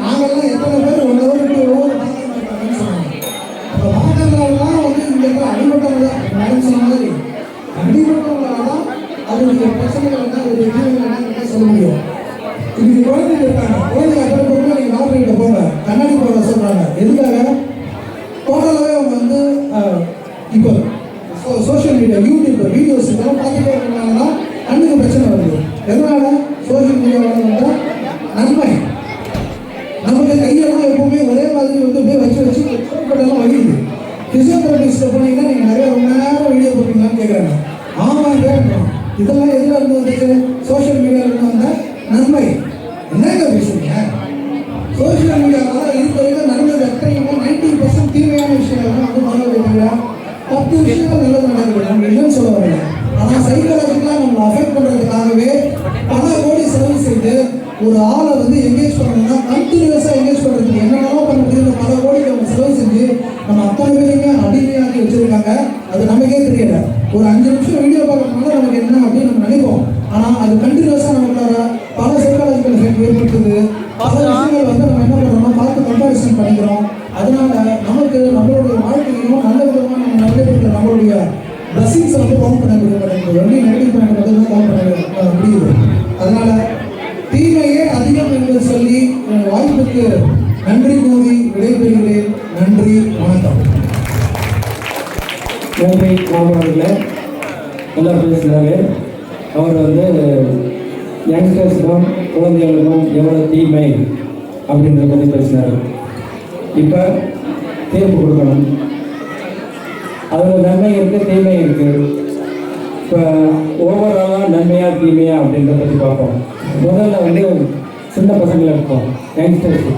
நாங்கள்லாம் எத்தனை பேர் ஒவ்வொரு பார்க்கணும்னு சொன்னாங்க. அப்போ பார்க்கறதுலாம் வந்து இந்த இடத்துல அடிபட்டவங்க நான் சொன்ன மாதிரி அடிபட்டவங்களால தான் அதனுடைய பிரச்சனைகள் என்ன ஒரு தீமைகள் என்னன்னு சொல்ல முடியும். இன்னைக்கு குழந்தைங்க இருக்காங்க. குழந்தைங்க அப்புறம் போகும்போது நீங்கள் டாக்டர்கிட்ட போங்க, கண்ணாடி போட சொல்கிறாங்க. எதுக்காக? டோட்டலாகவே அவங்க வந்து இப்போ சோஷியல் மீடியா யூடியூப் வீடியோஸ் இதெல்லாம் பார்த்துட்டே இருக்கிறதுனால தான் கண்ணுக்கு பிரச்சனை வருது. எதனால? சோஷியல் மீடியாவில் வந்தால் நன்மை நமக்கு கையெல்லாம் எப்பவுமே ஒரே மாதிரி வந்து அப்படியே வச்சு சோப்பட்டெல்லாம் வலியுது. ஃபிசியோதெரபிஸ்ட்டில் போனீங்கன்னா நீங்கள் நிறைய ரொம்ப நேரம் வீடியோ போட்டீங்களான்னு கேட்குறாங்க. ஆமாம் கேட்கணும். இதெல்லாம் எதில் இருந்து வந்துச்சு? சோஷியல் மீடியாவில் இருந்து வந்தால் நன்மை. என்னங்க பேசுறீங்க? சோஷியல் மீடியாவால் இருக்க வரைக்கும் நடந்தது எத்தனையுமே 90% தீமையான விஷயங்கள் தான் வந்து பண்ண வைக்கிறீங்களா? 10 விஷயங்கள் நல்லது நடக்குது. நம்ம இல்லைன்னு சொல்ல வரல. ஆனால் சைக்காலஜிக்கலாக நம்மளை அஃபெக்ட் பண்ணுறதுக்காகவே பல கோடி செலவு செய்து ஒரு ஆளை வந்து என்கேஜ் பண்ணணும்னா கண்டினியூஸாக என்கேஜ் பண்ணுறதுக்கு என்னென்னலாம் பண்ண முடியும் பல கோடிக்கு அவங்க செலவு செஞ்சு நம்ம அத்தனை பேருமே அடிமையாக்கி வச்சுருக்காங்க. அது நமக்கே தெரியல. ஒரு 5 நிமிஷம் வீடியோ பார்க்கறதுனால நமக்கு என்ன அப்படின்னு நம்ம நினைப்போம். ஆனால் அது கண்டினியூஸாக நமக்கான பல சைக்காலஜிக்கல் எஃபெக்ட் ஏற்படுத்துது. பல விஷயங்கள் வந்து நம்ம என்ன பண்ணுறோம்னா பார்த்து கம்பேரிசன் பண்ணிக்கிறோம். அதனால நமக்கு நம்மளுடைய வாழ்க்கையிலும் நல்ல விதமாக நம்ம நிறைவேற்ற நம்மளுடைய பிளஸிங்ஸை வந்து கவுண்ட் பண்ண முடியும். எப்படி நெகட்டிவ் பாயிண்ட் மட்டும் தான் கவுண்ட் பண்ண முடியுது. அதனால தீமையே அதிகம் என்று சொல்லி வாய்ப்புக்கு நன்றி கூறி விடைபெறுகிறேன். நன்றி, வணக்கம். நன்றி ராமவர்களே. நல்லா பேசுகிறாரு. அவர் வந்து யங்ஸ்டர்ஸுக்கும் குழந்தைகளுக்கும் எவ்வளோ தீமை அப்படின்றத பற்றி பேசினார். இப்போ தீர்ப்பு கொடுக்கணும். அதில் நன்மை இருக்குது, தீமை இருக்குது. இப்போ ஓவராலாக நன்மையா தீமையா அப்படின்றத பற்றி பார்ப்போம். முதல்ல வந்து சின்ன பசங்களை இருப்போம், யங்ஸ்டர்ஸ்.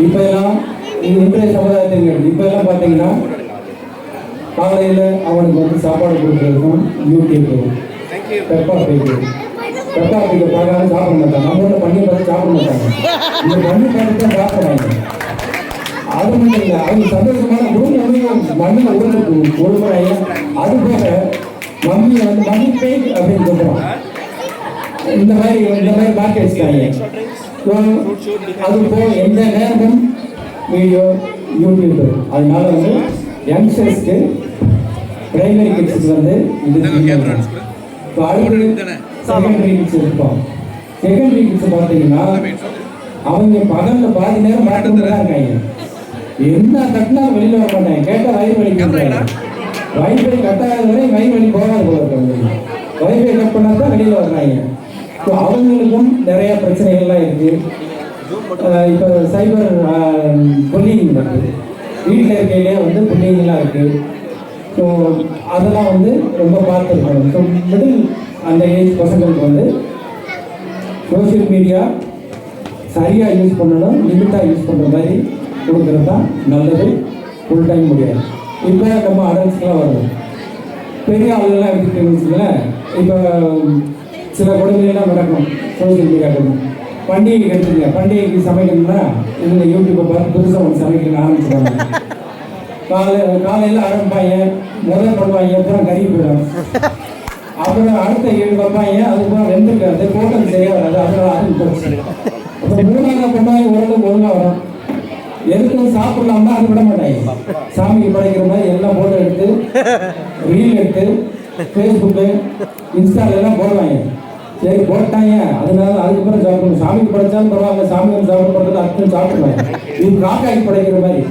இப்போ எல்லாம் இன்றைய சமுதாயத்திற்கு இப்போ எல்லாம் பார்த்தீங்கன்னா காலையில் அவனுக்கு வந்து சாப்பாடு கொடுக்குறதுக்கும் யூடியூப், பெப்பா பிக் பார்க்காம சாப்பிட மாட்டாங்க. நம்ம ஊரில் பண்ணி பார்த்து சாப்பிட மாட்டாங்க. இந்த பண்ணி பார்த்து தான் சாப்பிட்றாங்க. அது மட்டும் இல்லை, அவங்க சந்தோஷமான குடும்பம் மண்ணில் உருவாங்க. அது போக மம்மியை வந்து மம்மி பேக் அப்படின்னு சொல்கிறோம். இந்த மாதிரி மாற்றி வச்சுட்டாங்க. அது போக எந்த நேரமும் வீடியோ யூடியூப். அதனால வந்து யங்ஸ்டர்ஸ்க்கு பிரைமரி கிட்ஸுக்கு வந்து இது இப்போ அடுத்து செகண்டரி கிட்ஸ் இருப்போம். செகண்டரி கிட்ஸ் பார்த்தீங்கன்னா அவங்க பகலில் பாதி நேரம் மாற்றம் தான் இருக்காங்க. என்ன கட்டினாலும் வெளியில் வர மாட்டாங்க. கேட்டால் வயிறு வலிக்கிறாங்க. வைஃபை கட்டாத வரை வயிறு வலி போகாது போல இருக்காங்க. வைஃபை கட் பண்ணால் தான் வெளியில் வர்றாங்க. ஸோ அவங்களுக்கும் நிறைய பிரச்சனைகள்லாம் இருக்குது. இப்போ சைபர் புல்லிங் இருக்குது. வீட்டில் இருக்கையிலே வந்து புல்லிங்கெல்லாம் இருக்குது. ஸோ அதெல்லாம் வந்து ரொம்ப பார்த்துருக்கணும். ஸோ மிடில் அந்த ஏஜ் பசங்களுக்கு வந்து சோஷியல் மீடியா சரியாக யூஸ் பண்ணணும், லிமிட்டாக யூஸ் பண்ணுற மாதிரி கொடுக்குறது தான் நல்லது. ஃபுல் டைம் முடியாது. இப்போ நம்ம அடல்ட்ஸ்க்கெலாம் வரணும். பெரிய ஆளுகள்லாம் எடுத்துக்கிட்டு வச்சுக்கோங்களேன். இப்போ சில கொடுமைகள்லாம் நடக்கும் சோஷியல் மீடியா கொடுக்கும். பண்டிகைக்கு எடுத்துக்கங்க. பண்டிகைக்கு சமைக்கணும்னா இவங்க யூடியூப்பை பார்த்து புதுசாக ஒன்று சமைக்கணும்னு ஆரம்பிச்சுடுவாங்க. காலையில் ஆரம்பிப்பாங்க, முதல் பண்ணுவாங்க, அப்புறம் கறி போயிடும். அப்புறம் அடுத்த 7 வைப்பாங்க, அதுக்கப்புறம் வெந்துருக்காது, போட்டது சரியாக வராது. அதனால அது போச்சு. அப்புறம் 3ஆவது பண்ணுவாங்க, ஓரளவுக்கு ஒழுங்காக வரும். எதுக்கும் சாப்பிடலாம்னா அது விட மாட்டாங்க. சாமிக்கு படைக்கிற மாதிரி எல்லாம் ஃபோட்டோ எடுத்து ரீல் எடுத்து ஃபேஸ்புக்கு இன்ஸ்டாலெல்லாம் போடுவாங்க. சரி போட்டாங்க, அதனால அதுக்கப்புறம் சாப்பிடணும். சாமிக்கு படைச்சாலும் பரவாயில்ல, சாமி வந்து சாப்பிட்றது அடுத்து சாப்பிடுவாங்க. இது காக்காய்க்கு படைக்கிற மாதிரி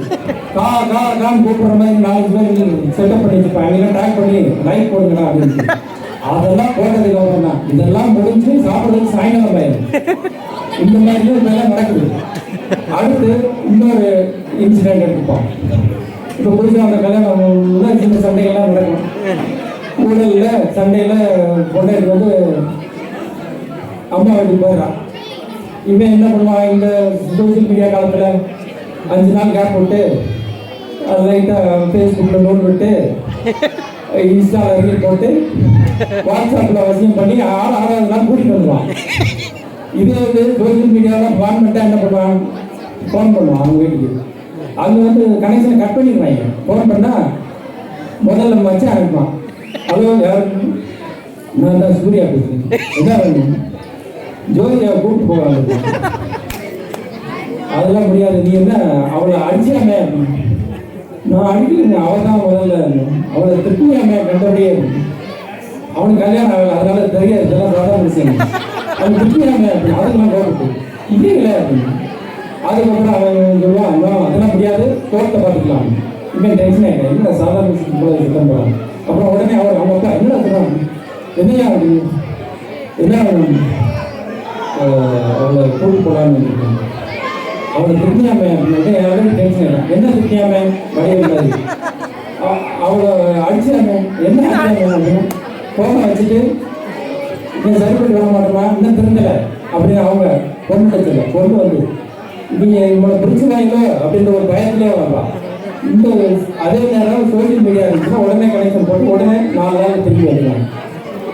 கான்னு கூப்பிட்ற மாதிரி 4 பேர் செட்டப் பண்ணி வச்சுப்பாங்க. எல்லாம் டேக் பண்ணி லைக் போடுங்கடா அப்படின்னு. அதெல்லாம் போட்டதுக்கு அப்புறம் தான் இதெல்லாம் முடிஞ்சு சாப்பிட்றதுக்கு சாயங்காலம் பயிரும். இந்த மாதிரி இதெல்லாம் நடக்குது. அடுத்து இன்னொரு இன்சிடென்ட் எடுத்துப்போம். இப்போ புதுசாக அந்த கல்யாணம் சின்ன சண்டைகள்லாம் நடக்கும். ஊழலில் சண்டையில் பொண்ணுக்கு வந்து அம்மா வீட்டுக்கு போயிடறான். இவன் என்ன பண்ணுவான், இந்த சோசியல் மீடியா காலத்தில் 5 நாள் கேப் விட்டு அது லைட்டாக ஃபேஸ்புக்கில் நோட் விட்டு இன்ஸ்டாவில் ரீல் போட்டு வாட்ஸ்அப்பில் வசியம் பண்ணி 6வது நாள் கூட்டிகிட்டு வந்துடுவான். இதே வந்து சோசியல் மீடியாவில் பிளான் பண்ணிட்டா என்ன பண்ணுவான், ஃபோன் பண்ணுவான் அவங்க வீட்டுக்கு. அவங்க வந்து கனெக்ஷனை கட் பண்ணிடுவாங்க. ஃபோன் பண்ணால் முதல்ல மச்சான் அனுப்பான். ஹலோ யார், நான் தான் சூர்யா பேசுகிறேன், என்ன வேணும், ஜோதியை கூப்பிட்டு போவாங்க. அதெல்லாம் முடியாது, நீ என்ன அவளை அடிச்சாமே, நான் அடிக்கலைங்க, அவள் தான் முதல்ல, அவளை திட்டியாமே கண்டபடியே, அவனுக்கு கல்யாணம் ஆகலை அதனால தெரியாது, இதெல்லாம் சாதாரண விஷயம். அவன் திட்டியாமே அப்படின்னு அதுக்கெல்லாம் கோபத்து இல்லைங்களே அப்படின்னு. அதுக்கப்புறம் அவன் சொல்லுவான், அதெல்லாம் முடியாது, கோர்ட்டை பார்த்துக்கலாம். இவன் டென்ஷன் ஆகிட்டேன், என்ன சாதாரண விஷயம் போல சுத்தம் போகிறான். அப்புறம் உடனே அவங்க அப்பா என்னடா சொல்கிறான், என்னையா அப்படின்னு, என்ன அவளை கூட்டு போகலான்னு இருக்காங்க. அவளை திட்டியாமே அப்படின்னு யாரும் டென்ஷன் ஆகிட்டான். என்ன திட்டியாமே வடிவில் அவளை அடிச்சாமே, என்ன அடிச்சாமே அப்படின்னு போக வச்சுட்டு இன்னும் சரிப்பட்டு வர மாட்டோமா, இன்னும் திருந்தலை அப்படின்னு அவங்க பொண்ணு வச்சல பொண்ணு வந்து நீங்கள் இவங்களை பிடிச்சிருவாங்களோ அப்படின்ற ஒரு பயத்திலே வரலாம். இந்த அதே நேரம் சோஷியல் மீடியா இருந்துச்சுன்னா உடனே கனெக்ஷன் போட்டு உடனே 4 நாள் திரும்பி வந்துடுவாங்க.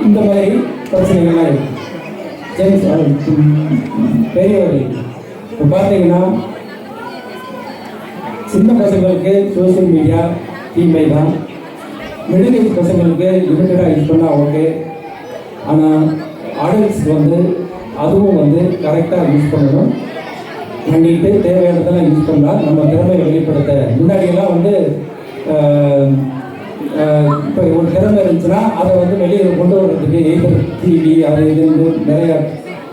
இந்த மாதிரி பிரச்சனைகள்லாம் இருக்குது. சரி பெரியவர்கள் இப்போ பார்த்தீங்கன்னா சின்ன பசங்களுக்கு சோஷியல் மீடியா தீமை தான். மிடில் ஏஜ் பசங்களுக்கு லிமிட்டடாக யூஸ் பண்ணால் ஓகே. ஆனால் அடல்ட்ஸ் வந்து அதுவும் வந்து கரெக்டாக யூஸ் பண்ணணும். பண்ணிட்டு தேவையானதெல்லாம் யூஸ் பண்ணால் நம்ம திறமையை வெளிப்படுத்த. முன்னாடியெல்லாம் வந்து இப்போ ஒரு திறமை இருந்துச்சுன்னா அதை வந்து வெளியே கொண்டு வர்றதுக்கு எய்தர் டிவி அது இது நிறைய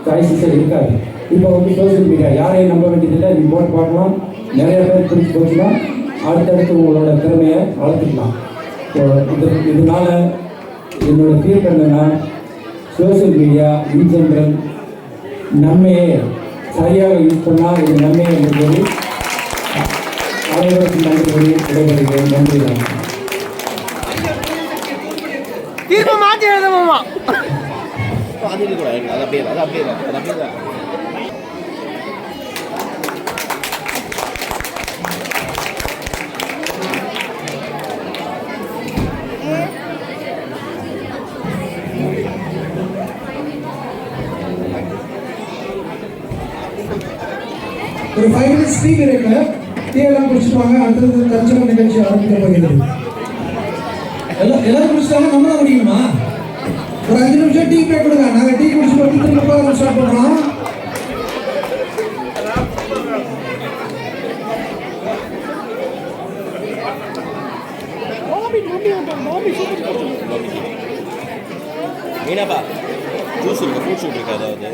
சாய்ஸஸே இருக்காது. இப்போ வந்து சோஷியல் மீடியா யாரையும் நம்ப வேண்டியதில்லை. நீ போட்டு பார்க்கலாம், நிறைய பேர் பிடிச்சி போச்சுன்னா அடுத்தடுத்து உங்களோட திறமையை வளர்த்துக்கலாம். இதனால என்னோட ஃபீல் என்னன்னா சோஷியல் மீடியா இன் ஜென்ரல் நன்மையை சரியாக யூஸ் பண்ணால் இது நன்மை என்று சொல்லி அனைவருக்கும் நன்றி கூறி விடைபெறுகிறேன். நன்றி. தீர்ப்பு மாற்றி எழுதணுமா? அது இருக்கக்கூடாது. அது அப்படியே அது அப்படியே அது அப்படியே தான். ஒரு 5 minutes டீ பிரேக்ல டீ எல்லாம் குடிச்சிட்டு அடுத்தது தற்சமய நிகழ்ச்சி ஆரம்பிக்க போகிறது. எல்லாரும் குடிச்சிட்டாங்க, நம்ம தான் குடிக்கணுமா? ஒரு 5 நிமிஷம் டீ பிரேக் கொடுங்க. நாங்கள் டீ குடிச்சு திரும்ப ப்ரோக்ராம் ஸ்டார்ட் பண்ணுறோம். மீனாப்பா ஜூஸ் இருக்கு, ஃப்ரூட் ஷூட் இருக்கு. அதாவது